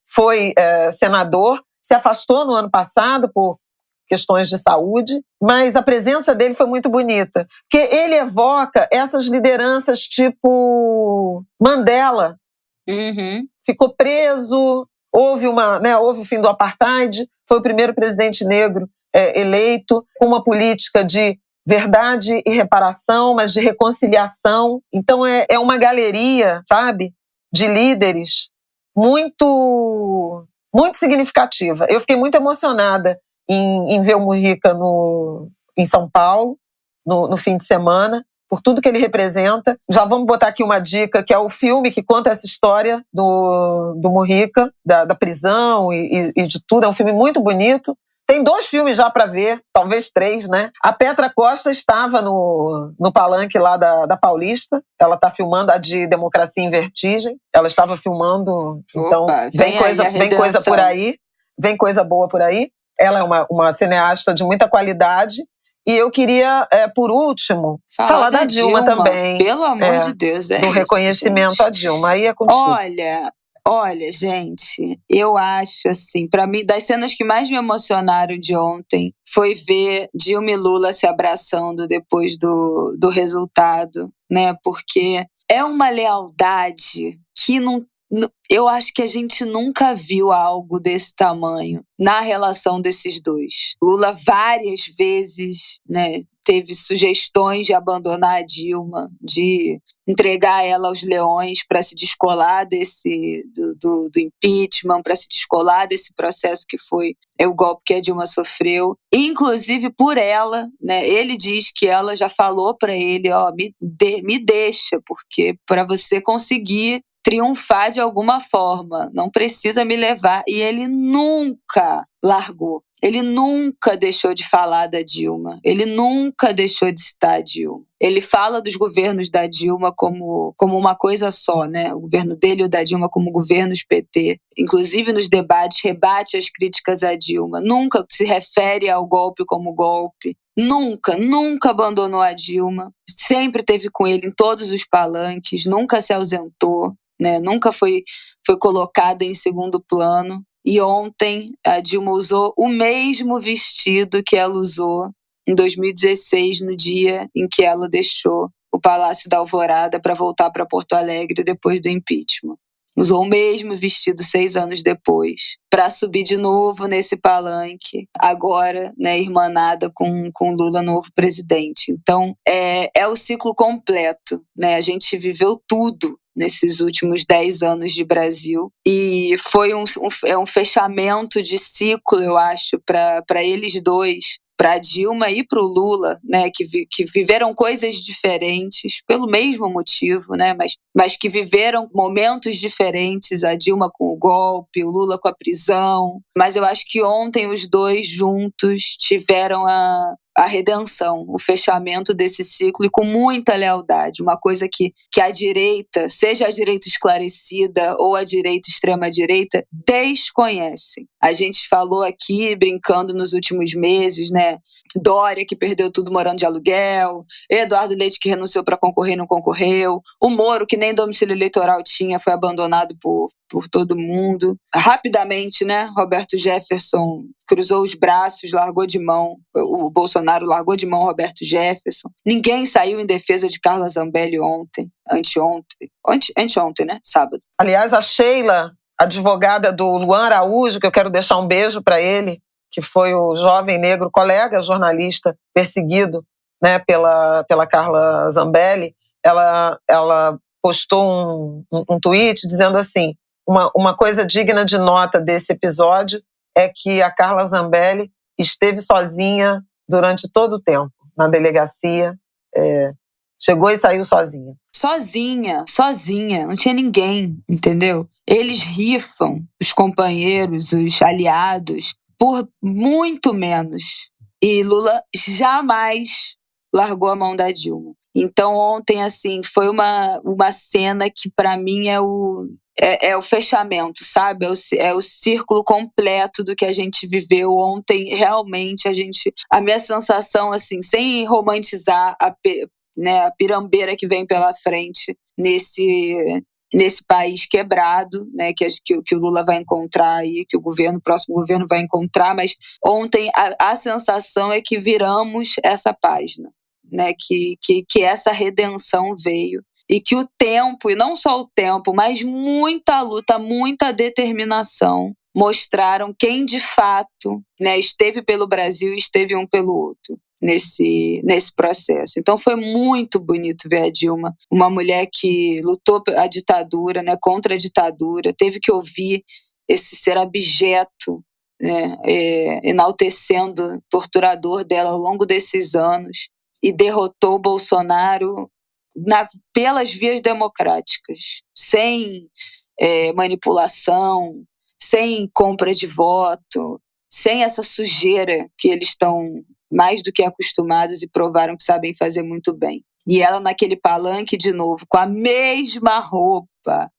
foi senador, se afastou no ano passado por questões de saúde, mas a presença dele foi muito bonita. Porque ele evoca essas lideranças tipo Mandela. Uhum. Ficou preso, houve o fim do apartheid, foi o primeiro presidente negro eleito, com uma política de verdade e reparação, mas de reconciliação. Então é uma galeria, sabe, de líderes muito, muito significativa. Eu fiquei muito emocionada em ver o Mujica em São Paulo, no fim de semana, por tudo que ele representa. Já vamos botar aqui uma dica, que é o filme que conta essa história do Mujica, da prisão e de tudo. É um filme muito bonito. Tem 2 filmes já para ver, talvez 3, né? A Petra Costa estava no palanque lá da Paulista. Ela está filmando a de Democracia em Vertigem. Ela estava filmando, então vem coisa por aí. Vem coisa boa por aí. Ela é uma cineasta de muita qualidade. E eu queria, por último, falar da Dilma também. Pelo amor de Deus, do reconhecimento à Dilma. Aí é contigo. Olha, gente, eu acho assim, pra mim, das cenas que mais me emocionaram de ontem foi ver Dilma e Lula se abraçando depois do resultado, né? Porque é uma lealdade que eu acho que a gente nunca viu algo desse tamanho na relação desses dois. Lula várias vezes, né, teve sugestões de abandonar a Dilma, de entregar ela aos leões para se descolar do impeachment, para se descolar desse processo que foi o golpe que a Dilma sofreu. Inclusive por ela, né, ele diz que ela já falou para ele, me deixa, porque para você conseguir triunfar de alguma forma, não precisa me levar. E ele nunca largou. Ele nunca deixou de falar da Dilma. Ele nunca deixou de citar a Dilma. Ele fala dos governos da Dilma como uma coisa só, né? O governo dele e o da Dilma como governos PT. Inclusive nos debates, rebate as críticas à Dilma. Nunca se refere ao golpe como golpe. Nunca abandonou a Dilma. Sempre esteve com ele em todos os palanques. Nunca se ausentou, né? Nunca foi colocada em segundo plano. E ontem a Dilma usou o mesmo vestido que ela usou em 2016, no dia em que ela deixou o Palácio da Alvorada para voltar para Porto Alegre depois do impeachment. usou o mesmo vestido 6 anos depois, para subir de novo nesse palanque, agora, né, irmanada com Lula, novo presidente. Então, é o ciclo completo, né? A gente viveu tudo nesses últimos 10 anos de Brasil, e foi um fechamento de ciclo, eu acho, para eles dois, para Dilma e para o Lula, né, que viveram coisas diferentes pelo mesmo motivo, né, mas que viveram momentos diferentes, a Dilma com o golpe, o Lula com a prisão. Mas eu acho que ontem os dois juntos tiveram a redenção, o fechamento desse ciclo, e com muita lealdade, uma coisa que a direita, seja a direita esclarecida ou a direita extrema-direita, desconhece. A gente falou aqui, brincando nos últimos meses, né? Dória, que perdeu tudo morando de aluguel, Eduardo Leite, que renunciou para concorrer e não concorreu, o Moro, que nem domicílio eleitoral tinha, foi abandonado por todo mundo. Rapidamente, né, Roberto Jefferson cruzou os braços, largou de mão, o Bolsonaro largou de mão Roberto Jefferson. Ninguém saiu em defesa de Carla Zambelli anteontem, né, sábado. Aliás, a Sheila, advogada do Luan Araújo, que eu quero deixar um beijo para ele, que foi o jovem negro colega jornalista perseguido, né, pela Carla Zambelli, ela postou um tweet dizendo assim: uma coisa digna de nota desse episódio é que a Carla Zambelli esteve sozinha durante todo o tempo na delegacia, chegou e saiu sozinha. Sozinha, não tinha ninguém, entendeu? Eles rifam, os companheiros, os aliados, por muito menos. E Lula jamais largou a mão da Dilma. Então ontem, assim, foi uma cena que para mim é o fechamento, sabe? É o círculo completo do que a gente viveu ontem. Realmente, a minha sensação, assim, sem romantizar a pirambeira que vem pela frente nesse país quebrado, né, que o Lula vai encontrar aí, que o próximo governo vai encontrar, mas ontem a sensação é que viramos essa página, né, que essa redenção veio, e que o tempo, e não só o tempo, mas muita luta, muita determinação, mostraram quem de fato, né, esteve pelo Brasil e esteve um pelo outro nesse processo. Então foi muito bonito ver a Dilma, uma mulher que lutou a ditadura, né, contra a ditadura, teve que ouvir esse ser abjeto, né, enaltecendo o torturador dela ao longo desses anos, e derrotou o Bolsonaro pelas vias democráticas, sem manipulação, sem compra de voto, sem essa sujeira que eles estão mais do que acostumados e provaram que sabem fazer muito bem. E ela naquele palanque de novo, com a mesma roupa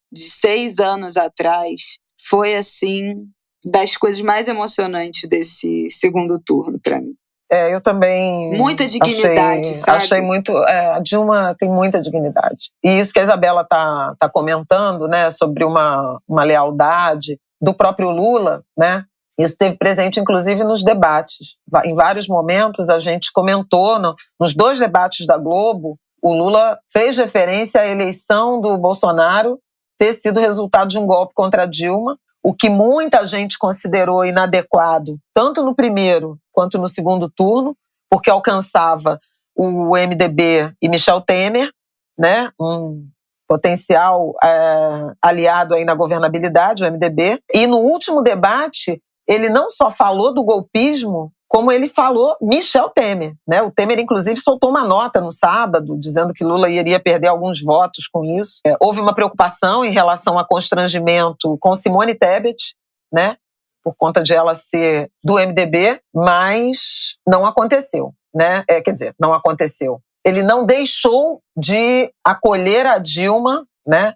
de 6 anos atrás, foi assim, das coisas mais emocionantes desse segundo turno para mim. Eu também. Muita dignidade, sabe? Achei muito. A Dilma tem muita dignidade. E isso que a Isabela tá comentando, né, sobre uma lealdade do próprio Lula, né? Isso esteve presente, inclusive, nos debates. Em vários momentos, a gente comentou, nos 2 debates da Globo, o Lula fez referência à eleição do Bolsonaro ter sido resultado de um golpe contra a Dilma, o que muita gente considerou inadequado, tanto no primeiro quanto no segundo turno, porque alcançava o MDB e Michel Temer, né, um potencial aliado aí na governabilidade, o MDB. E no último debate, ele não só falou do golpismo, como ele falou Michel Temer, né? O Temer, inclusive, soltou uma nota no sábado, dizendo que Lula iria perder alguns votos com isso. Houve uma preocupação em relação a constrangimento com Simone Tebet, né? Por conta de ela ser do MDB, mas não aconteceu, né? Não aconteceu. Ele não deixou de acolher a Dilma, né?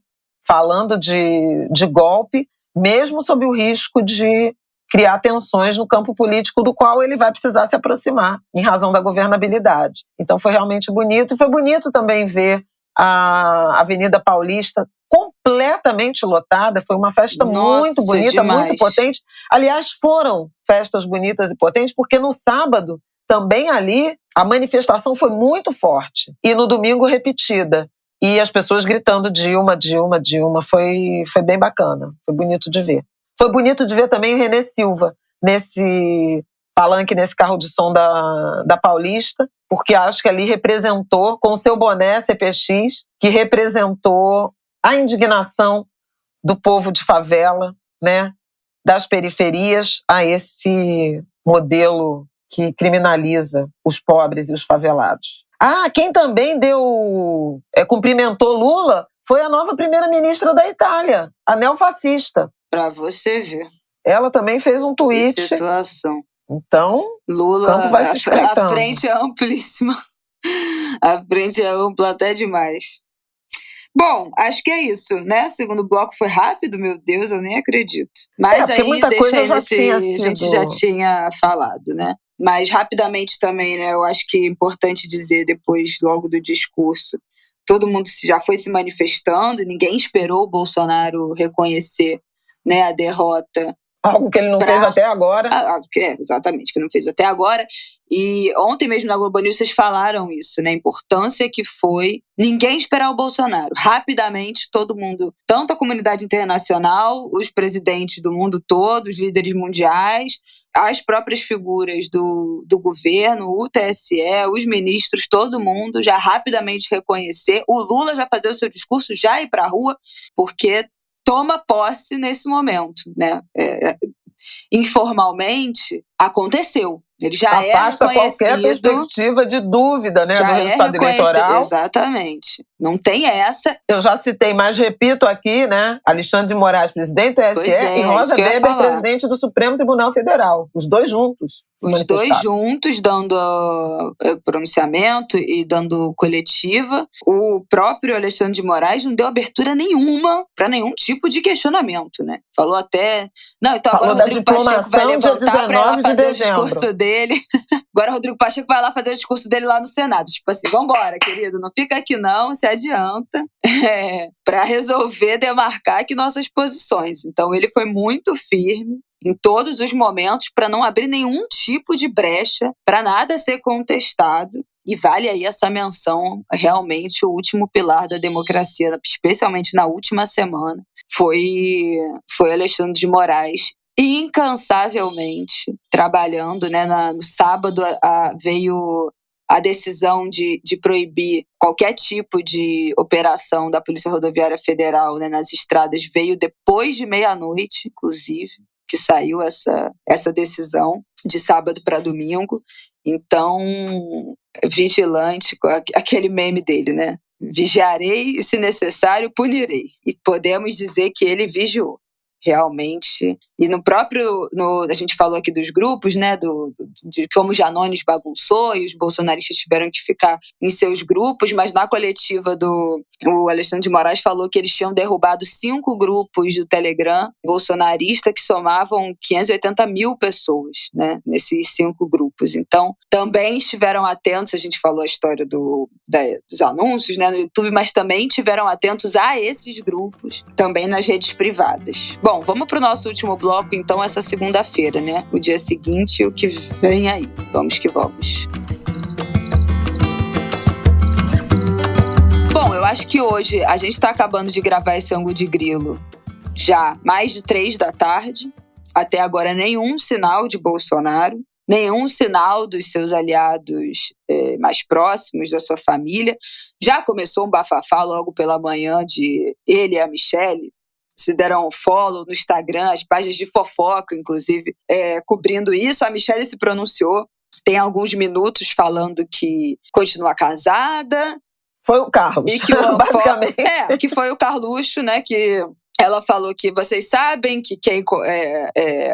Falando de golpe, mesmo sob o risco de criar tensões no campo político do qual ele vai precisar se aproximar, em razão da governabilidade. Então foi realmente bonito. E foi bonito também ver a Avenida Paulista completamente lotada. Foi uma festa muito bonita, demais. Muito potente. Aliás, foram festas bonitas e potentes, porque no sábado, também ali, a manifestação foi muito forte. E no domingo, repetida. e as pessoas gritando Dilma, Dilma, Dilma. Foi bem bacana, foi bonito de ver. Foi bonito de ver também o René Silva nesse palanque, nesse carro de som da Paulista, porque acho que ali representou, com o seu boné CPX, que representou a indignação do povo de favela, né, das periferias, a esse modelo que criminaliza os pobres e os favelados. Quem também cumprimentou Lula foi a nova primeira-ministra da Itália, a neofascista. Pra você ver. Ela também fez um tweet. Que situação. Então, Lula, vai se a frente é amplíssima. A frente é ampla até demais. Bom, acho que é isso, né? O segundo bloco foi rápido, meu Deus, eu nem acredito. Mas aí, muita deixa coisa aí já tinha sido... a gente já tinha falado, né? Mas rapidamente também, né? Eu acho que é importante dizer depois, logo do discurso, todo mundo já foi se manifestando, ninguém esperou o Bolsonaro reconhecer, né, a derrota. Algo que ele não fez até agora. Exatamente, que não fez até agora. E ontem mesmo na Globo News vocês falaram isso, né? A importância que foi ninguém esperar o Bolsonaro. Rapidamente, todo mundo, tanto a comunidade internacional, os presidentes do mundo todo, os líderes mundiais, as próprias figuras do governo, o TSE, os ministros, todo mundo já rapidamente reconhecer. O Lula já fazer o seu discurso, já ir para a rua, porque toma posse nesse momento, né? Informalmente, aconteceu. Ele já afasta é reconhecido. Qualquer perspectiva de dúvida, né, do resultado eleitoral. Exatamente. Não tem essa. Eu já citei, mas repito aqui, né? Alexandre de Moraes, presidente do TSE, e Rosa Weber, presidente do Supremo Tribunal Federal. Os dois juntos. Os dois juntos dando pronunciamento e dando coletiva. O próprio Alexandre de Moraes não deu abertura nenhuma para nenhum tipo de questionamento, né? Falou até... Não, então agora o Rodrigo Pacheco vai levantar para ela fazer o discurso dele. Agora o Rodrigo Pacheco vai lá fazer o discurso dele lá no Senado. Tipo assim, vambora, querido, não fica aqui não, se adianta. Para resolver demarcar aqui nossas posições. Então ele foi muito firme em todos os momentos para não abrir nenhum tipo de brecha, para nada ser contestado. E vale aí essa menção, realmente o último pilar da democracia, especialmente na última semana, foi Alexandre de Moraes, incansavelmente trabalhando, né? No sábado veio a decisão de proibir qualquer tipo de operação da Polícia Rodoviária Federal, né, nas estradas, veio depois de meia-noite, inclusive, que saiu essa decisão de sábado para domingo. Então, vigilante, aquele meme dele, né? Vigiarei e, se necessário, punirei. E podemos dizer que ele vigiou. Realmente. E a gente falou aqui dos grupos, né, de como o Janones bagunçou e os bolsonaristas tiveram que ficar em seus grupos, mas na coletiva o Alexandre de Moraes falou que eles tinham derrubado 5 grupos do Telegram bolsonarista que somavam 580 mil pessoas, né, nesses 5 grupos. Então, também estiveram atentos, a gente falou a história dos anúncios, né, no YouTube, mas também estiveram atentos a esses grupos, também nas redes privadas. Bom, vamos para o nosso último bloco, então, essa segunda-feira, né? O dia seguinte, o que vem aí. Vamos que vamos. Bom, eu acho que hoje a gente está acabando de gravar esse ângulo de grilo já mais de 3 da tarde. Até agora, nenhum sinal de Bolsonaro, nenhum sinal dos seus aliados mais próximos, da sua família. Já começou um bafafá logo pela manhã de ele e a Michelle, se deram um follow no Instagram, as páginas de fofoca, inclusive, cobrindo isso. A Michelle se pronunciou, tem alguns minutos falando que continua casada. Foi o Carlos, e que basicamente. Que foi o Carluxo, né, que ela falou que vocês sabem que quem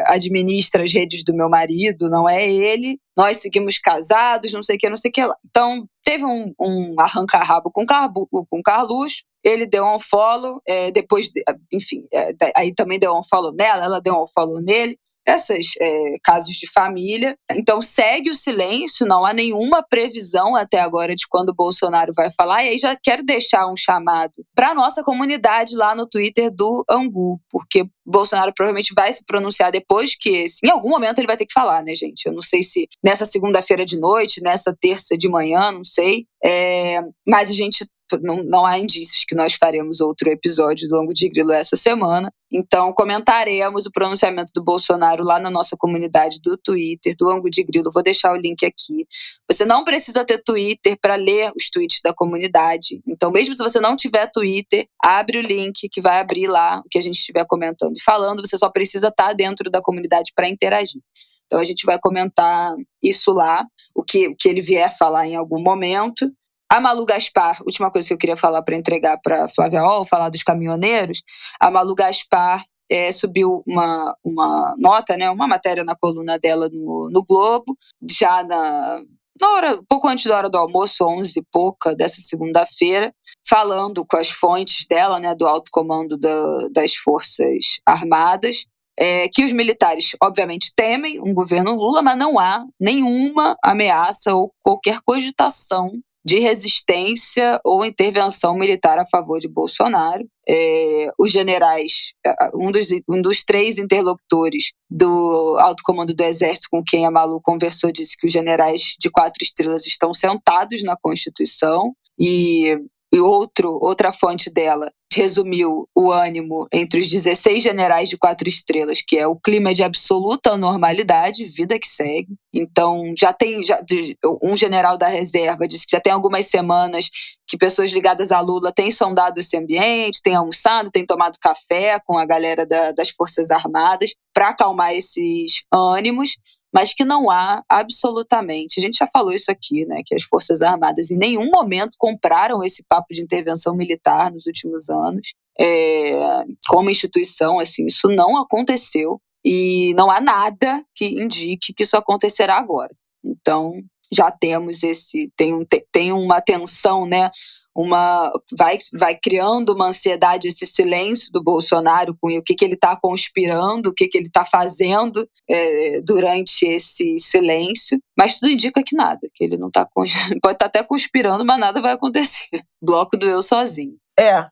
administra as redes do meu marido não é ele, nós seguimos casados, não sei o que lá. Então, teve um arranca-rabo com o Carluxo. Ele deu um follow, depois, enfim, aí também deu um follow nela, ela deu um follow nele. Esses casos de família. Então, segue o silêncio, não há nenhuma previsão até agora de quando o Bolsonaro vai falar. E aí já quero deixar um chamado para a nossa comunidade lá no Twitter do Angu, porque Bolsonaro provavelmente vai se pronunciar depois que em algum momento ele vai ter que falar, né, gente? Eu não sei se nessa segunda-feira de noite, nessa terça de manhã, não sei. Mas a gente não há indícios que nós faremos outro episódio do Ângulo de Grilo essa semana. Então, comentaremos o pronunciamento do Bolsonaro lá na nossa comunidade do Twitter, do Ângulo de Grilo. Vou deixar o link aqui. Você não precisa ter Twitter para ler os tweets da comunidade. Então, mesmo se você não tiver Twitter, abre o link que vai abrir lá o que a gente estiver comentando e falando. Você só precisa estar dentro da comunidade para interagir. Então, a gente vai comentar isso lá, o que ele vier falar em algum momento. A Malu Gaspar, última coisa que eu queria falar para entregar para Flávia Ol, falar dos caminhoneiros. A Malu Gaspar subiu uma nota, né, uma matéria na coluna dela no Globo, já na hora, pouco antes da hora do almoço, 11 e pouca dessa segunda-feira, falando com as fontes dela, né, do alto comando das Forças Armadas, que os militares, obviamente, temem um governo Lula, mas não há nenhuma ameaça ou qualquer cogitação de resistência ou intervenção militar a favor de Bolsonaro. Os generais, um dos 3 interlocutores do alto comando do Exército com quem a Malu conversou, disse que os generais de 4 estrelas estão sentados na Constituição, e outra fonte dela resumiu o ânimo entre os 16 generais de 4 estrelas, que é o clima de absoluta normalidade, vida que segue. Então, um general da reserva disse que já tem algumas semanas que pessoas ligadas a Lula têm sondado esse ambiente, têm almoçado, têm tomado café com a galera das Forças Armadas para acalmar esses ânimos, mas que não há absolutamente, a gente já falou isso aqui, né, que as Forças Armadas em nenhum momento compraram esse papo de intervenção militar nos últimos anos, como instituição, assim, isso não aconteceu e não há nada que indique que isso acontecerá agora. Então, já temos tem uma tensão, né, vai criando uma ansiedade, esse silêncio do Bolsonaro com o que ele está conspirando, o que ele está fazendo durante esse silêncio, mas tudo indica que nada, que ele não está pode estar até conspirando, mas nada vai acontecer. Bloco do eu sozinho.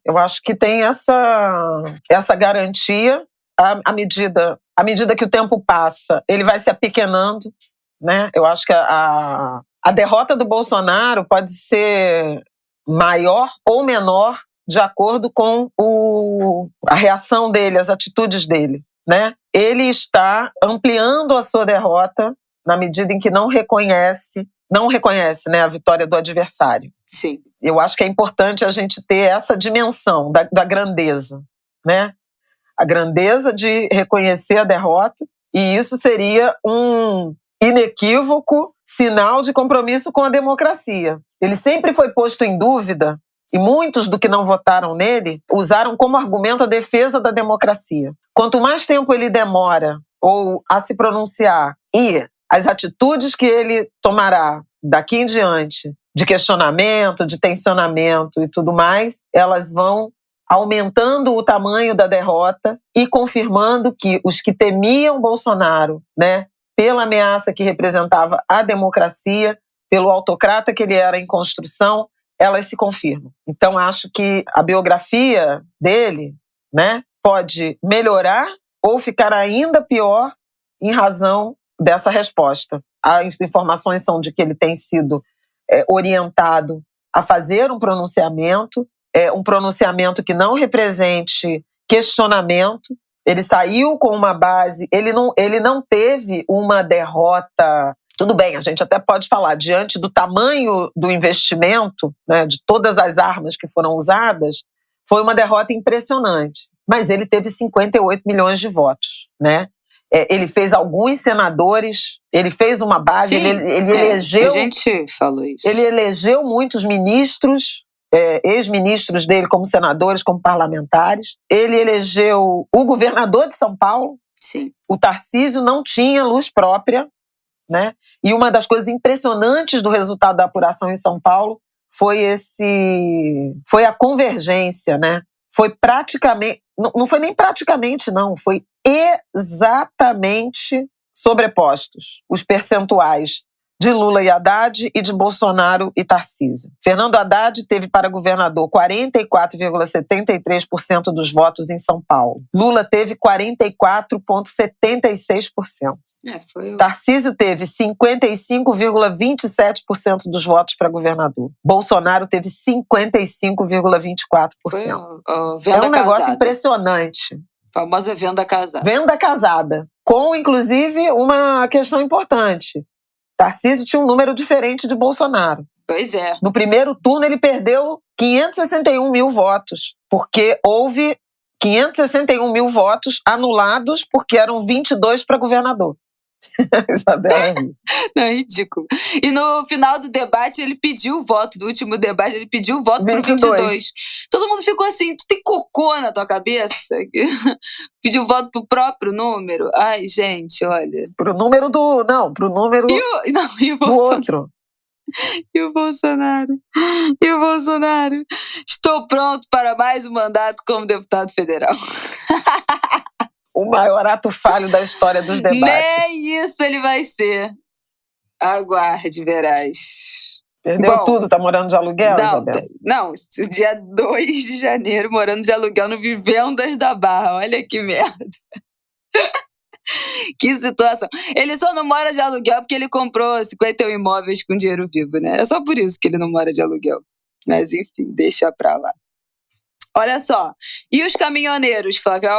Eu acho que tem essa garantia, à medida que o tempo passa, ele vai se apequenando, né? Eu acho que a derrota do Bolsonaro pode ser maior ou menor de acordo com a reação dele, as atitudes dele, né? Ele está ampliando a sua derrota na medida em que não reconhece, né, a vitória do adversário. Sim. Eu acho que é importante a gente ter essa dimensão da grandeza, né? A grandeza de reconhecer a derrota, e isso seria um inequívoco sinal de compromisso com a democracia. Ele sempre foi posto em dúvida, e muitos do que não votaram nele usaram como argumento a defesa da democracia. Quanto mais tempo ele demora ou a se pronunciar e as atitudes que ele tomará daqui em diante, de questionamento, de tensionamento e tudo mais, elas vão aumentando o tamanho da derrota e confirmando que os que temiam Bolsonaro, né, pela ameaça que representava a democracia, pelo autocrata que ele era em construção, elas se confirmam. Então, acho que a biografia dele, né, pode melhorar ou ficar ainda pior em razão dessa resposta. As informações são de que ele tem sido orientado a fazer um pronunciamento que não represente questionamento. Ele saiu com uma base, ele não teve uma derrota. Tudo bem, a gente até pode falar, diante do tamanho do investimento, né, de todas as armas que foram usadas, foi uma derrota impressionante. Mas ele teve 58 milhões de votos, né? Ele fez alguns senadores, ele fez uma base, Sim, ele elegeu... A gente falou isso. Ele elegeu muitos ministros, ex-ministros dele como senadores, como parlamentares. Ele elegeu o governador de São Paulo. Sim. O Tarcísio não tinha luz própria, né? E uma das coisas impressionantes do resultado da apuração em São Paulo foi a convergência, né? Foi praticamente, não foi nem praticamente, não, foi exatamente sobrepostos os percentuais de Lula e Haddad e de Bolsonaro e Tarcísio. Fernando Haddad teve para governador 44,73% dos votos em São Paulo. Lula teve 44,76%. Tarcísio teve 55,27% dos votos para governador. Bolsonaro teve 55,24%. É um negócio impressionante. Famosa venda casada. Venda casada. Com, inclusive, uma questão importante. Tarcísio tinha um número diferente de Bolsonaro. Pois é. No primeiro turno, ele perdeu 561 mil votos, porque houve 561 mil votos anulados, porque eram 22 para governador. Isabela. Não, é ridículo. E no final do debate, ele pediu o voto, do último debate, ele pediu o voto por 22. Todo mundo ficou assim, tu tem cocô na tua cabeça? Pediu voto pro próprio número? Ai, gente, olha. Pro número do... Não, pro número e o do outro. E o Bolsonaro? E o Bolsonaro? Estou pronto para mais um mandato como deputado federal. O maior ato falho da história dos debates. Nem isso ele vai ser. Aguarde, verás. Perdeu tudo? Tá morando de aluguel, Isabel? Não, dia 2 de janeiro, morando de aluguel no Vivendas da Barra. Olha que merda. Que situação. Ele só não mora de aluguel porque ele comprou 51 imóveis com dinheiro vivo, né? É só por isso que ele não mora de aluguel. Mas enfim, deixa pra lá. Olha só. E os caminhoneiros, Flávia?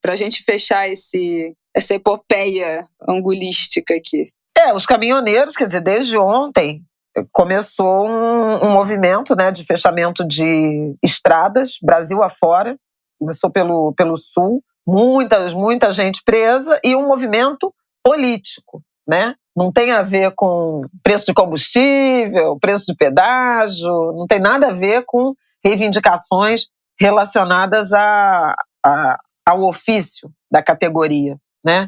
Pra gente fechar essa epopeia angulística aqui. Os caminhoneiros, quer dizer, desde ontem começou um movimento, né, de fechamento de estradas, Brasil afora. Começou pelo Sul, muita gente presa e um movimento político, né? Não tem a ver com preço de combustível, preço de pedágio, não tem nada a ver com reivindicações relacionadas ao ofício da categoria, né?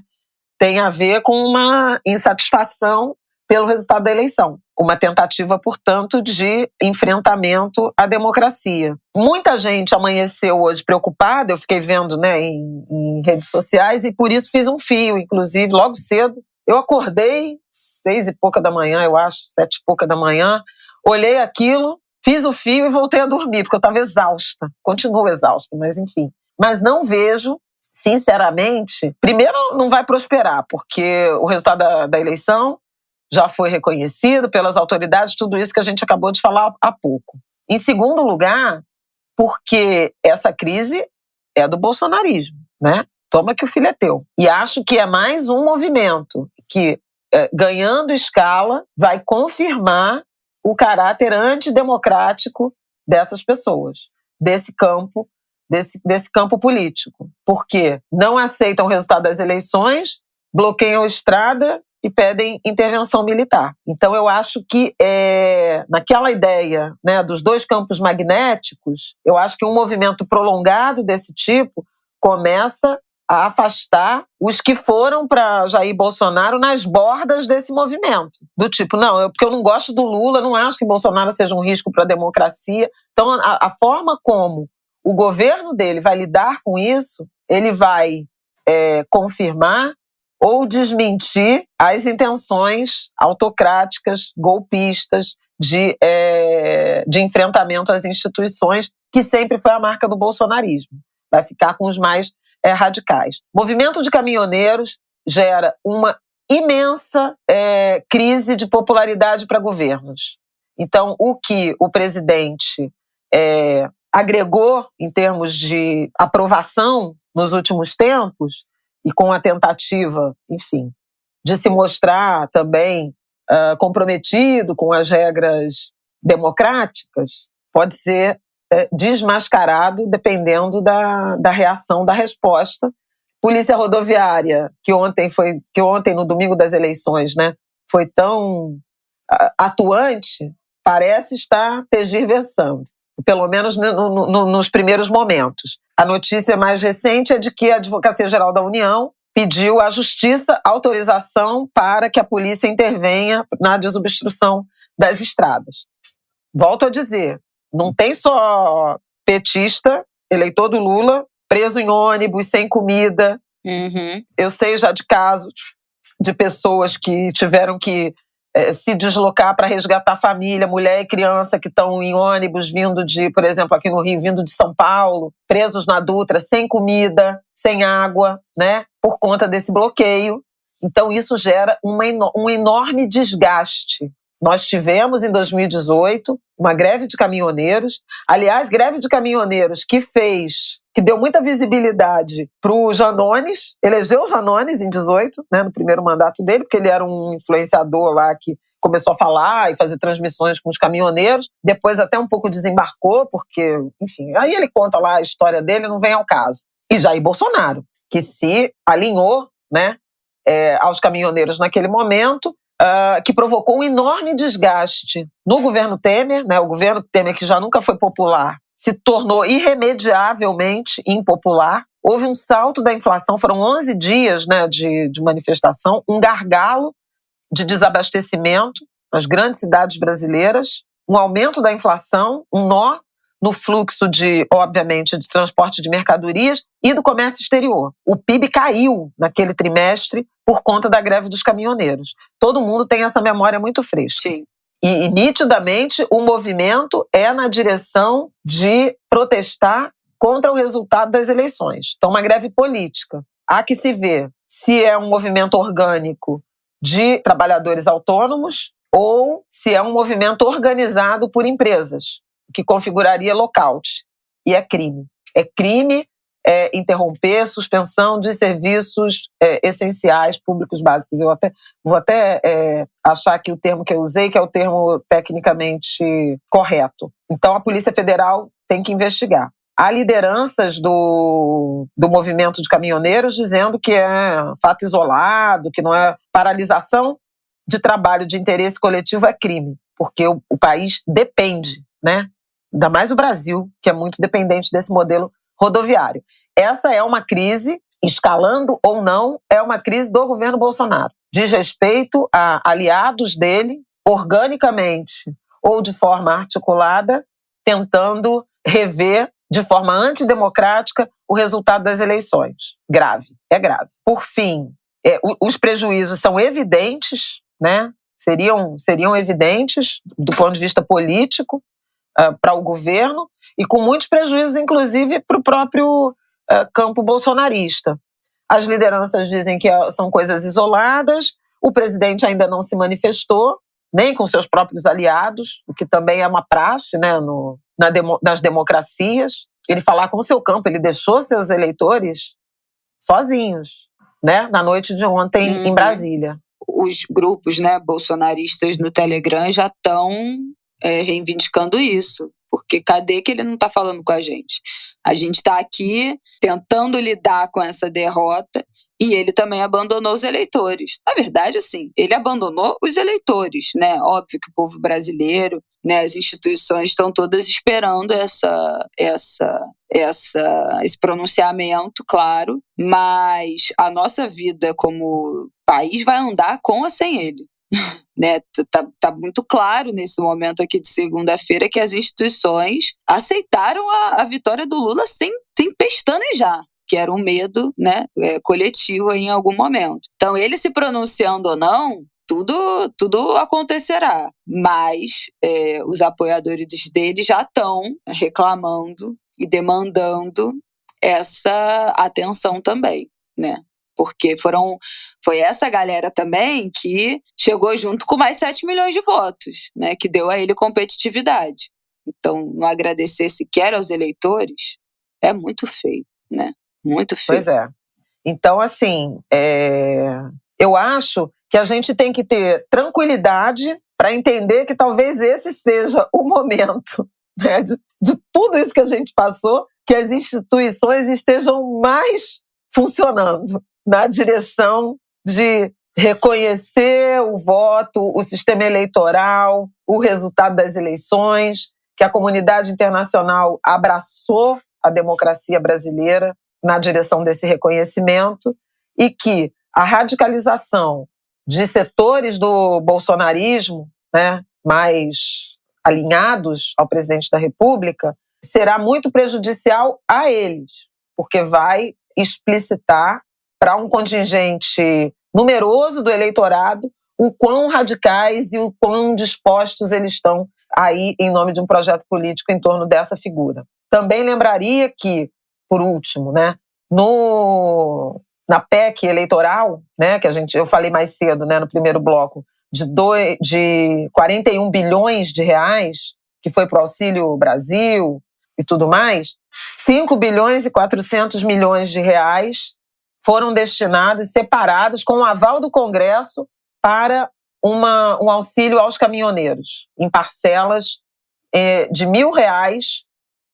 Tem a ver com uma insatisfação pelo resultado da eleição. Uma tentativa, portanto, de enfrentamento à democracia. Muita gente amanheceu hoje preocupada, eu fiquei vendo, né, em redes sociais, e por isso fiz um fio, inclusive, logo cedo. Eu acordei 6 e pouca da manhã, eu acho, 7 e pouca da manhã, olhei aquilo, fiz o fio e voltei a dormir, porque eu estava exausta. Continuo exausta, mas enfim. Mas não vejo, sinceramente, primeiro não vai prosperar, porque o resultado da eleição já foi reconhecido pelas autoridades, tudo isso que a gente acabou de falar há pouco. Em segundo lugar, porque essa crise é do bolsonarismo, né? Toma que o filho é teu. E acho que é mais um movimento que, ganhando escala, vai confirmar o caráter antidemocrático dessas pessoas, desse campo político. Porque não aceitam o resultado das eleições, bloqueiam a estrada e pedem intervenção militar. Então eu acho que naquela ideia, né, dos dois campos magnéticos, eu acho que um movimento prolongado desse tipo começa a afastar os que foram para Jair Bolsonaro nas bordas desse movimento. Do tipo, não, porque eu não gosto do Lula, não acho que Bolsonaro seja um risco para a democracia. Então a forma como o governo dele vai lidar com isso, ele vai confirmar ou desmentir as intenções autocráticas, golpistas, de enfrentamento às instituições, que sempre foi a marca do bolsonarismo. Vai ficar com os mais radicais. O movimento de caminhoneiros gera uma imensa crise de popularidade para governos. Então, o que o presidente agregou em termos de aprovação nos últimos tempos, e com a tentativa, enfim, de se mostrar também comprometido com as regras democráticas, pode ser desmascarado dependendo da reação, da resposta. Polícia Rodoviária, que ontem, no domingo das eleições, né, foi tão atuante, parece estar tergiversando, pelo menos nos primeiros momentos. A notícia mais recente é de que a Advocacia Geral da União pediu à Justiça autorização para que a polícia intervenha na desobstrução das estradas. Volto a dizer, não tem só petista, eleitor do Lula, preso em ônibus, sem comida. Uhum. Eu sei já de casos de pessoas que tiveram que se deslocar para resgatar a família, mulher e criança que estão em ônibus vindo de, por exemplo, aqui no Rio, vindo de São Paulo, presos na Dutra, sem comida, sem água, né, por conta desse bloqueio. Então, isso gera um enorme desgaste. Nós tivemos, em 2018, uma greve de caminhoneiros. Aliás, greve de caminhoneiros que deu muita visibilidade para o Janones, elegeu o Janones em 18, né, no primeiro mandato dele, porque ele era um influenciador lá que começou a falar e fazer transmissões com os caminhoneiros. Depois até um pouco desembarcou, porque, enfim, aí ele conta lá a história dele, não vem ao caso. E Jair Bolsonaro, que se alinhou, né, aos caminhoneiros naquele momento, que provocou um enorme desgaste no governo Temer, né, o governo Temer que já nunca foi popular, se tornou irremediavelmente impopular. Houve um salto da inflação, foram 11 dias, né, de manifestação, um gargalo de desabastecimento nas grandes cidades brasileiras, um aumento da inflação, um nó no fluxo obviamente, de transporte de mercadorias e do comércio exterior. O PIB caiu naquele trimestre por conta da greve dos caminhoneiros. Todo mundo tem essa memória muito fresca. Sim. E nitidamente, o movimento é na direção de protestar contra o resultado das eleições. Então, uma greve política. Há que se ver se é um movimento orgânico de trabalhadores autônomos ou se é um movimento organizado por empresas, que configuraria lockout. E é crime. É crime interromper suspensão de serviços essenciais, públicos básicos. Eu vou até achar que o termo que eu usei, que é o termo tecnicamente correto. Então, a Polícia Federal tem que investigar. Há lideranças do movimento de caminhoneiros dizendo que é fato isolado, que não é paralisação de trabalho de interesse coletivo, é crime, porque o país depende, né? Ainda mais o Brasil, que é muito dependente desse modelo rodoviário. Essa é uma crise, escalando ou não, é uma crise do governo Bolsonaro. Diz respeito a aliados dele, organicamente ou de forma articulada, tentando rever de forma antidemocrática o resultado das eleições. Grave, é grave. Por fim, os prejuízos são evidentes, né? Seriam evidentes do ponto de vista político para o governo e com muitos prejuízos, inclusive, para o próprio campo bolsonarista. As lideranças dizem que são coisas isoladas, o presidente ainda não se manifestou, nem com seus próprios aliados, o que também é uma praxe, né, nas democracias. Ele falar com o seu campo, ele deixou seus eleitores sozinhos, né, na noite de ontem em Brasília. Os grupos, né, bolsonaristas no Telegram já estão reivindicando isso. Porque cadê que ele não está falando com a gente? A gente está aqui tentando lidar com essa derrota e ele também abandonou os eleitores. Na verdade, assim, ele abandonou os eleitores, né? Óbvio que o povo brasileiro, né, as instituições estão todas esperando esse pronunciamento, claro, mas a nossa vida como país vai andar com ou sem ele. Né, tá muito claro nesse momento aqui de segunda-feira que as instituições aceitaram a vitória do Lula sem pestanejar, que era um medo, né, coletivo em algum momento. Então, ele se pronunciando ou não, tudo acontecerá, mas os apoiadores dele já estão reclamando e demandando essa atenção também, né? Porque foi essa galera também que chegou junto com mais 7 milhões de votos, né, que deu a ele competitividade. Então, não agradecer sequer aos eleitores é muito feio, né? Muito feio. Pois é. Então, assim, eu acho que a gente tem que ter tranquilidade para entender que talvez esse seja o momento, né, de tudo isso que a gente passou, que as instituições estejam mais funcionando na direção de reconhecer o voto, o sistema eleitoral, o resultado das eleições, que a comunidade internacional abraçou a democracia brasileira na direção desse reconhecimento e que a radicalização de setores do bolsonarismo, né, mais alinhados ao presidente da República, será muito prejudicial a eles, porque vai explicitar para um contingente numeroso do eleitorado o quão radicais e o quão dispostos eles estão aí em nome de um projeto político em torno dessa figura. Também lembraria que, por último, né, na PEC eleitoral, né, que eu falei mais cedo, né, no primeiro bloco, de 41 bilhões de reais, que foi para o Auxílio Brasil e tudo mais, 5 bilhões e 400 milhões de reais foram destinados, separados, com o aval do Congresso, para um auxílio aos caminhoneiros, em parcelas de R$1.000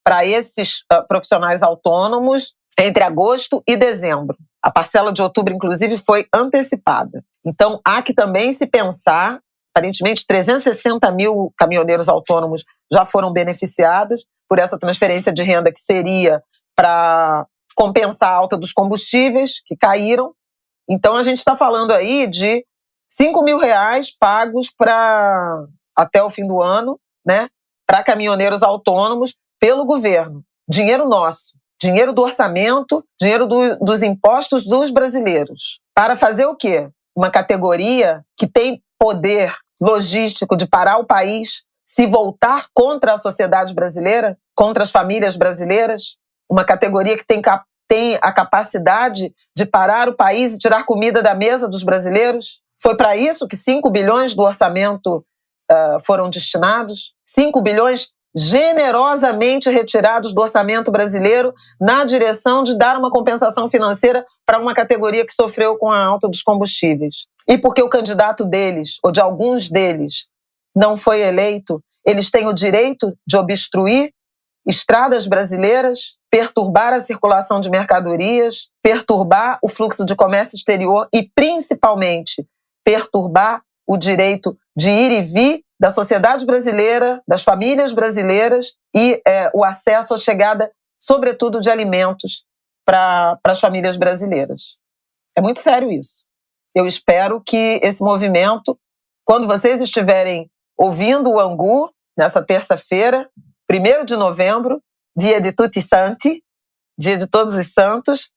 para esses profissionais autônomos entre agosto e dezembro. A parcela de outubro, inclusive, foi antecipada. Então, há que também se pensar, aparentemente 360 mil caminhoneiros autônomos já foram beneficiados por essa transferência de renda que seria para compensar a alta dos combustíveis que caíram. Então, a gente está falando aí de R$5.000 pagos até o fim do ano, né, para caminhoneiros autônomos pelo governo. Dinheiro nosso, dinheiro do orçamento, dinheiro dos impostos dos brasileiros. Para fazer o quê? Uma categoria que tem poder logístico de parar o país, se voltar contra a sociedade brasileira, contra as famílias brasileiras. Uma categoria que tem a capacidade de parar o país e tirar comida da mesa dos brasileiros. Foi para isso que 5 bilhões do orçamento foram destinados. 5 bilhões generosamente retirados do orçamento brasileiro na direção de dar uma compensação financeira para uma categoria que sofreu com a alta dos combustíveis. E porque o candidato deles, ou de alguns deles, não foi eleito, eles têm o direito de obstruir estradas brasileiras, perturbar a circulação de mercadorias, perturbar o fluxo de comércio exterior e, principalmente, perturbar o direito de ir e vir da sociedade brasileira, das famílias brasileiras e o acesso à chegada, sobretudo, de alimentos para as famílias brasileiras. É muito sério isso. Eu espero que esse movimento, quando vocês estiverem ouvindo o Angu, nessa terça-feira, 1º de novembro, dia de Tutti Santi, dia de Todos os Santos,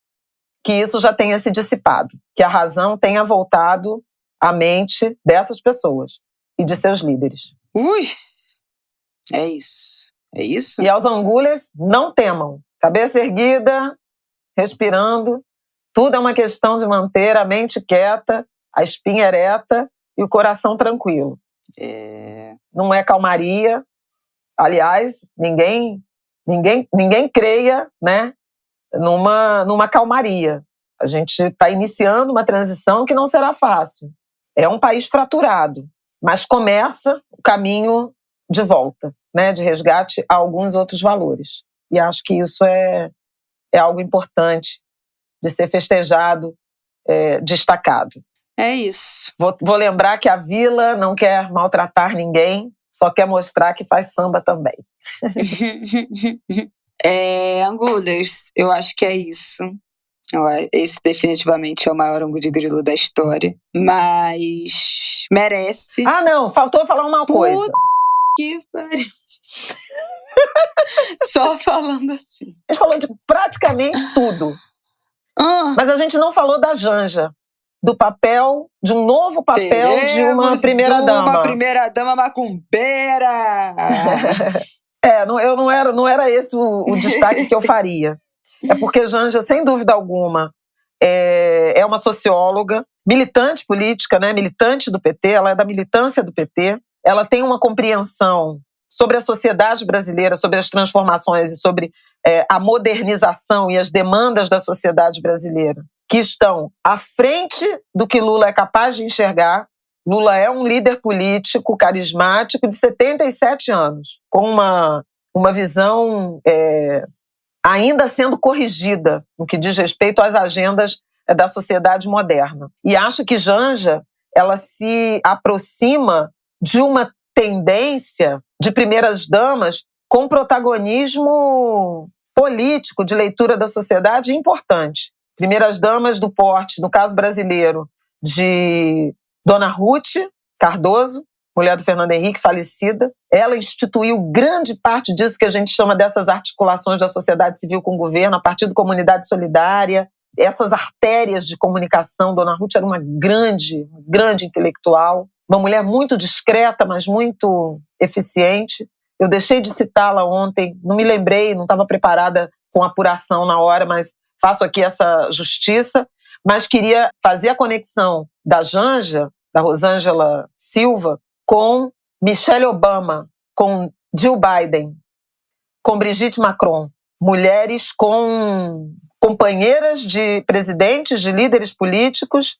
que isso já tenha se dissipado, que a razão tenha voltado à mente dessas pessoas e de seus líderes. Ui! É isso. É isso? E aos angulers, não temam. Cabeça erguida, respirando. Tudo é uma questão de manter a mente quieta, a espinha ereta e o coração tranquilo. Não é calmaria. Aliás, ninguém creia, né, numa calmaria. A gente está iniciando uma transição que não será fácil. É um país fraturado, mas começa o caminho de volta, né, de resgate a alguns outros valores. E acho que isso é algo importante de ser festejado, destacado. É isso. Vou lembrar que a Vila não quer maltratar ninguém, só quer mostrar que faz samba também. Angulers, eu acho que é isso. Esse definitivamente é o maior angu de grilo da história. Mas merece. Ah, não, faltou falar uma coisa. Que pariu. Só falando assim. A gente falou de praticamente tudo. Mas a gente não falou da Janja. De um novo papel de uma primeira-dama. Uma primeira-dama macumbeira! Não era esse o destaque que eu faria. É porque Janja, sem dúvida alguma, é uma socióloga, militante política, né? Militante do PT, ela é da militância do PT. Ela tem uma compreensão sobre a sociedade brasileira, sobre as transformações e sobre a modernização e as demandas da sociedade brasileira, que estão à frente do que Lula é capaz de enxergar. Lula é um líder político carismático de 77 anos, com uma visão ainda sendo corrigida no que diz respeito às agendas da sociedade moderna. E acho que Janja, ela se aproxima de uma tendência de primeiras damas com protagonismo político de leitura da sociedade importante. Primeiras damas do porte, no caso brasileiro, de Dona Ruth Cardoso, mulher do Fernando Henrique, falecida. Ela instituiu grande parte disso que a gente chama dessas articulações da sociedade civil com o governo, a partir do Comunidade Solidária, essas artérias de comunicação. Dona Ruth era uma grande intelectual, uma mulher muito discreta, mas muito eficiente. Eu deixei de citá-la ontem, não me lembrei, não estava preparada com apuração na hora, mas faço aqui essa justiça. Mas queria fazer a conexão da Janja, da Rosângela Silva, com Michelle Obama, com Jill Biden, com Brigitte Macron. Mulheres com companheiras de presidentes, de líderes políticos,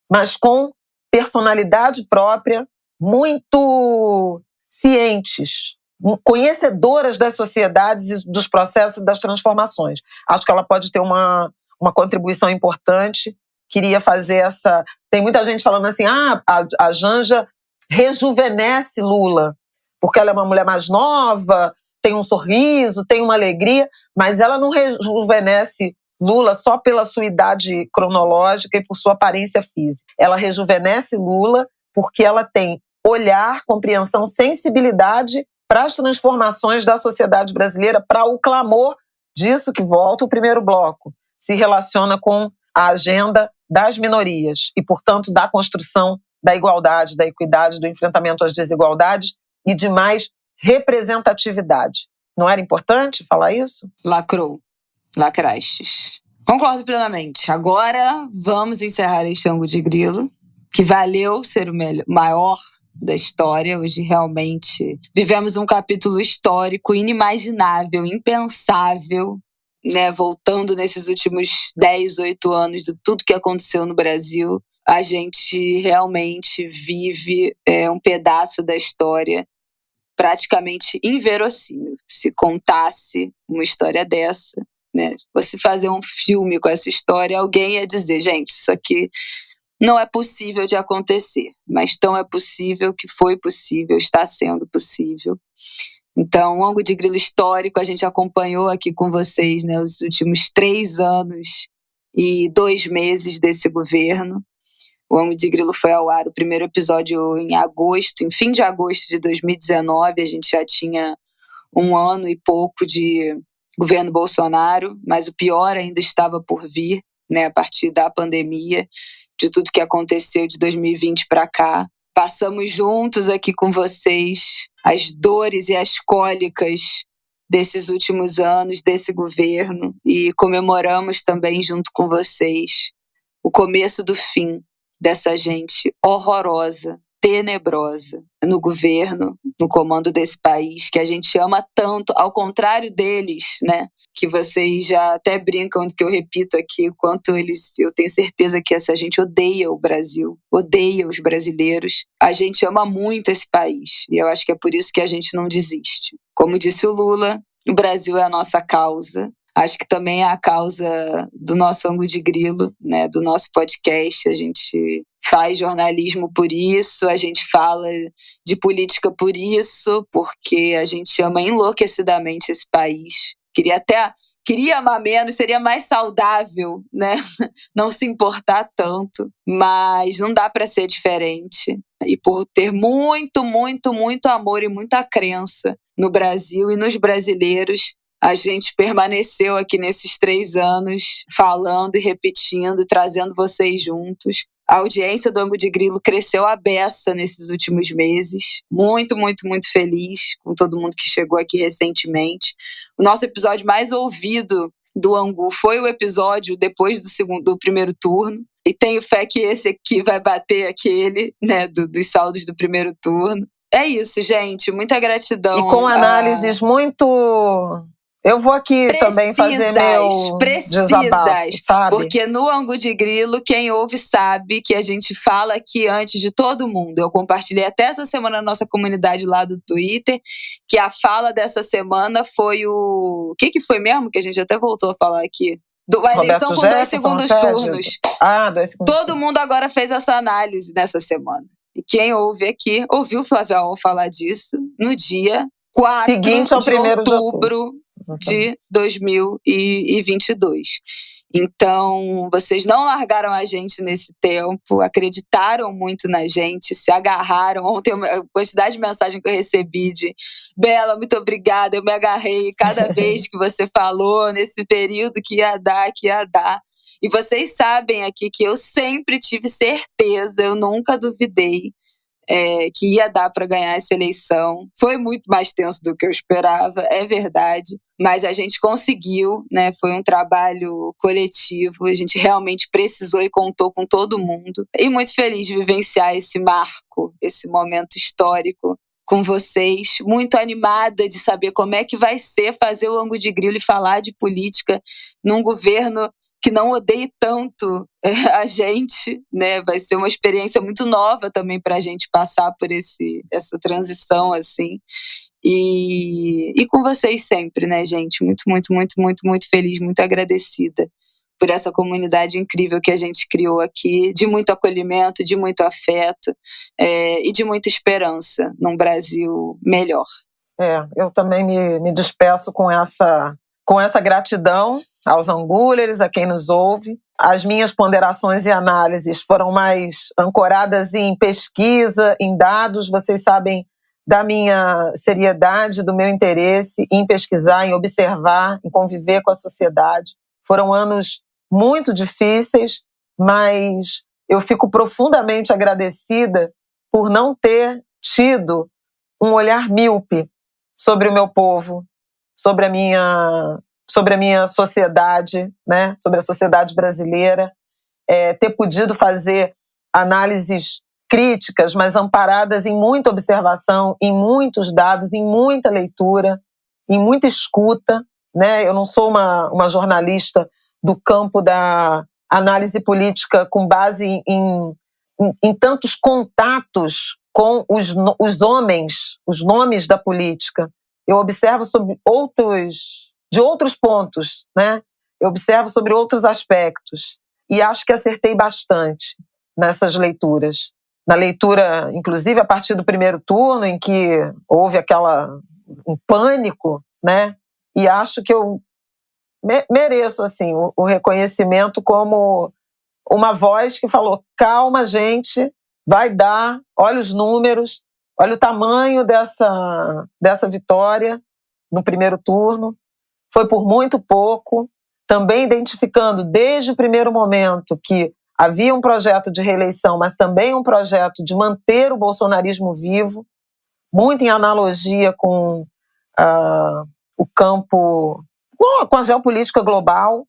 mas com personalidade própria, muito cientes, conhecedoras das sociedades e dos processos e das transformações. Acho que ela pode ter uma contribuição importante. Queria fazer essa... Tem muita gente falando assim, a Janja rejuvenesce Lula, porque ela é uma mulher mais nova, tem um sorriso, tem uma alegria, mas ela não rejuvenesce Lula só pela sua idade cronológica e por sua aparência física. Ela rejuvenesce Lula porque ela tem olhar, compreensão, sensibilidade para as transformações da sociedade brasileira, para o clamor disso que volta o primeiro bloco. Se relaciona com a agenda das minorias e, portanto, da construção da igualdade, da equidade, do enfrentamento às desigualdades e de mais representatividade. Não era importante falar isso? Lacrou. Lacrastes. Concordo plenamente. Agora vamos encerrar este ângulo de grilo, que valeu ser o maior da história. Hoje realmente vivemos um capítulo histórico inimaginável, impensável, né? Voltando nesses últimos 10, 8 anos de tudo que aconteceu no Brasil, a gente realmente vive um pedaço da história praticamente inverossímil. Se contasse uma história dessa, né? Se fosse fazer um filme com essa história, alguém ia dizer, gente, isso aqui não é possível de acontecer, mas tão é possível que foi possível, está sendo possível. Então, o ângulo de grilo histórico, a gente acompanhou aqui com vocês, né, os últimos 3 anos e 2 meses desse governo. O ângulo de grilo foi ao ar, o primeiro episódio em fim de agosto de 2019, a gente já tinha 1 ano e pouco de governo Bolsonaro, mas o pior ainda estava por vir, né, a partir da pandemia, de tudo que aconteceu de 2020 para cá. Passamos juntos aqui com vocês as dores e as cólicas desses últimos anos, desse governo, e comemoramos também junto com vocês o começo do fim dessa gente horrorosa, tenebrosa no governo, no comando desse país, que a gente ama tanto, ao contrário deles, né? Que vocês já até brincam, que eu repito aqui, quanto eu tenho certeza que essa gente odeia o Brasil, odeia os brasileiros. A gente ama muito esse país, e eu acho que é por isso que a gente não desiste. Como disse o Lula, o Brasil é a nossa causa. Acho que também é a causa do nosso ângulo de grilo, né, do nosso podcast. A gente faz jornalismo por isso, a gente fala de política por isso, porque a gente ama enlouquecidamente esse país. Queria amar menos, seria mais saudável, né? Não se importar tanto, mas não dá para ser diferente. E por ter muito, muito, muito amor e muita crença no Brasil e nos brasileiros, a gente permaneceu aqui nesses 3 anos falando e repetindo, trazendo vocês juntos. A audiência do Ângulo de Grilo cresceu à beça nesses últimos meses. Muito, muito, muito feliz com todo mundo que chegou aqui recentemente. O nosso episódio mais ouvido do Angu foi o episódio depois do primeiro turno. E tenho fé que esse aqui vai bater aquele, né, dos saldos do primeiro turno. É isso, gente. Muita gratidão. E com análises muito... Eu vou aqui também fazer meu desabafo, sabe? Porque no Ângulo de Grilo, quem ouve sabe que a gente fala aqui antes de todo mundo. Eu compartilhei até essa semana na nossa comunidade lá do Twitter, que a fala dessa semana foi o que foi mesmo? Que a gente até voltou a falar aqui. A eleição com 2 segundos turnos. 2 segundos. Todo mundo agora fez essa análise nessa semana. E quem ouve aqui, ouviu o Flávio Aon falar disso no dia 4 seguinte ao de outubro de 2022. Então, vocês não largaram a gente nesse tempo, acreditaram muito na gente, se agarraram. Ontem, a quantidade de mensagem que eu recebi de Bela, muito obrigada, eu me agarrei cada vez que você falou nesse período que ia dar. E vocês sabem aqui que eu sempre tive certeza, eu nunca duvidei que ia dar para ganhar essa eleição. Foi muito mais tenso do que eu esperava, é verdade, mas a gente conseguiu, né? Foi um trabalho coletivo, a gente realmente precisou e contou com todo mundo. E muito feliz de vivenciar esse marco, esse momento histórico com vocês, muito animada de saber como é que vai ser fazer o Ângulo de Grilo e falar de política num governo que não odeie tanto a gente, né? Vai ser uma experiência muito nova também para a gente passar por essa transição, assim. E com vocês sempre, né, gente? Muito, muito, muito, muito, muito feliz, muito agradecida por essa comunidade incrível que a gente criou aqui, de muito acolhimento, de muito afeto e de muita esperança num Brasil melhor. Eu também me despeço com essa gratidão aos angúleres, a quem nos ouve. As minhas ponderações e análises foram mais ancoradas em pesquisa, em dados. Vocês sabem da minha seriedade, do meu interesse em pesquisar, em observar, em conviver com a sociedade. Foram anos muito difíceis, mas eu fico profundamente agradecida por não ter tido um olhar míope sobre o meu povo, sobre a minha sociedade, né? Sobre a sociedade brasileira, ter podido fazer análises críticas, mas amparadas em muita observação, em muitos dados, em muita leitura, em muita escuta, né? Eu não sou uma jornalista do campo da análise política com base em tantos contatos com os homens, os nomes da política. Eu observo de outros pontos, né? Eu observo sobre outros aspectos e acho que acertei bastante nessas leituras. Na leitura, inclusive, a partir do primeiro turno, em que houve um pânico, né? E acho que eu mereço assim, o reconhecimento como uma voz que falou: calma, gente, vai dar, olha os números, olha o tamanho dessa vitória no primeiro turno. Foi por muito pouco, também identificando desde o primeiro momento que havia um projeto de reeleição, mas também um projeto de manter o bolsonarismo vivo, muito em analogia com o campo, com a geopolítica global,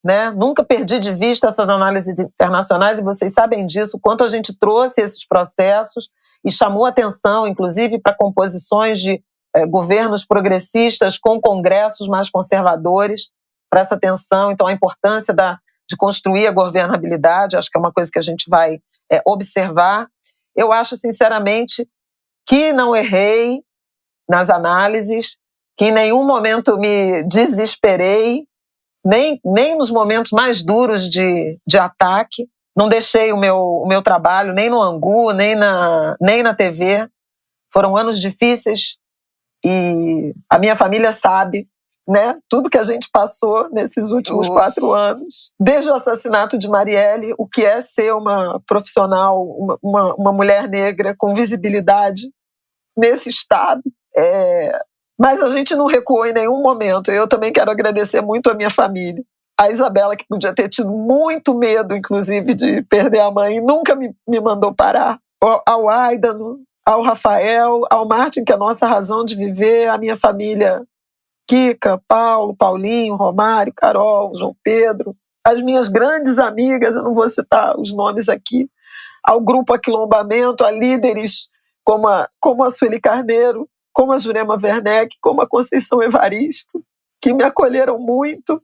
né? Nunca perdi de vista essas análises internacionais e vocês sabem disso, o quanto a gente trouxe esses processos e chamou atenção, inclusive, para composições de governos progressistas com congressos mais conservadores, para essa tensão. Então, a importância de construir a governabilidade, acho que é uma coisa que a gente vai observar. Eu acho, sinceramente, que não errei nas análises, que em nenhum momento me desesperei, nem nos momentos mais duros de ataque. Não deixei o meu trabalho nem no Angu, nem na TV. Foram anos difíceis e a minha família sabe, né, tudo que a gente passou nesses últimos 4 anos. Desde o assassinato de Marielle, o que é ser uma profissional, uma mulher negra com visibilidade nesse estado. Mas a gente não recuou em nenhum momento. Eu também quero agradecer muito a minha família. A Isabela, que podia ter tido muito medo, inclusive, de perder a mãe, nunca me mandou parar. Ao Aidano, ao Rafael, ao Martin, que é a nossa razão de viver, a minha família, Kika, Paulo, Paulinho, Romário, Carol, João Pedro, as minhas grandes amigas, eu não vou citar os nomes aqui, ao grupo Aquilombamento, a líderes como a Sueli Carneiro, como a Jurema Werneck, como a Conceição Evaristo, que me acolheram muito,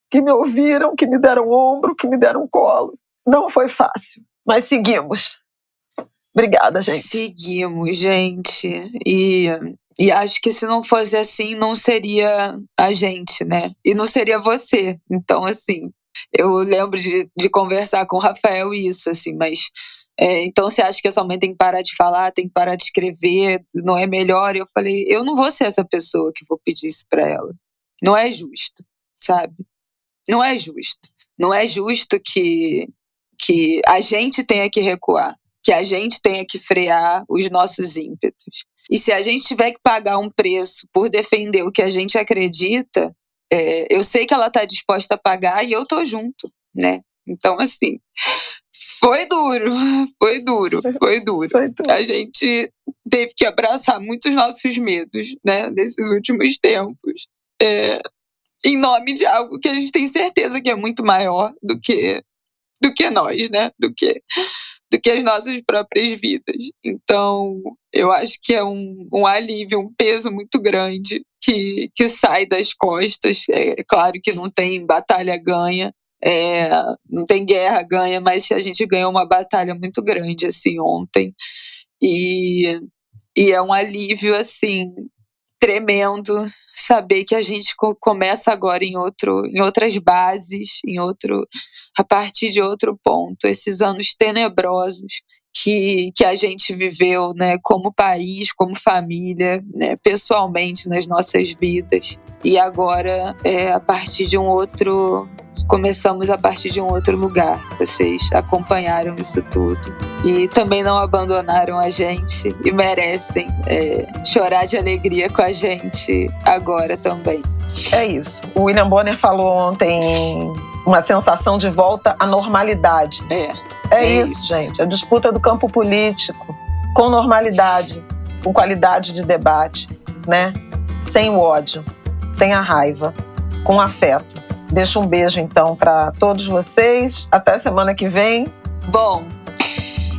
que me ouviram, que me deram ombro, que me deram colo. Não foi fácil, mas seguimos. Obrigada, gente. Seguimos, gente. E acho que se não fosse assim, não seria a gente, né? E não seria você. Então, assim, eu lembro de conversar com o Rafael isso, assim, mas... então você acha que a sua mãe tem que parar de falar, tem que parar de escrever, não é melhor? Eu falei, eu não vou ser essa pessoa que vou pedir isso pra ela. Não é justo, sabe? Não é justo. Não é justo que a gente tenha que recuar, que a gente tenha que frear os nossos ímpetos. E se a gente tiver que pagar um preço por defender o que a gente acredita, eu sei que ela tá disposta a pagar e eu tô junto. né? Então, assim, foi duro. A gente teve que abraçar muitos nossos medos, né, nesses últimos tempos, em nome de algo que a gente tem certeza que é muito maior do que nós, né? Do que as nossas próprias vidas. Então, eu acho que é um alívio, um peso muito grande que sai das costas. É claro que não tem batalha ganha, não tem guerra ganha, mas a gente ganhou uma batalha muito grande, assim, ontem. E é um alívio, assim, tremendo saber que a gente começa agora em outras bases, a partir de outro ponto. Esses anos tenebrosos que a gente viveu, né, como país, como família, né, pessoalmente nas nossas vidas. E agora, começamos a partir de um outro lugar. Vocês acompanharam isso tudo e também não abandonaram a gente e merecem chorar de alegria com a gente agora também. É isso. O William Bonner falou ontem uma sensação de volta à normalidade. É isso, gente. A disputa do campo político com normalidade, com qualidade de debate, né? Sem o ódio, sem a raiva, com afeto. Deixo um beijo, então, para todos vocês. Até semana que vem. Bom,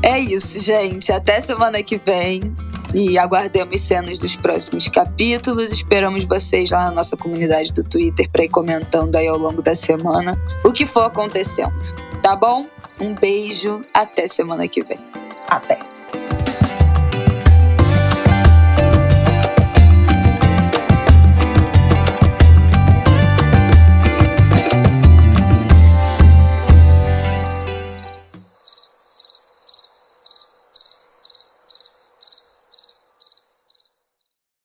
é isso, gente. Até semana que vem. E aguardemos cenas dos próximos capítulos. Esperamos vocês lá na nossa comunidade do Twitter para ir comentando aí ao longo da semana o que for acontecendo. Tá bom? Um beijo. Até semana que vem. Até.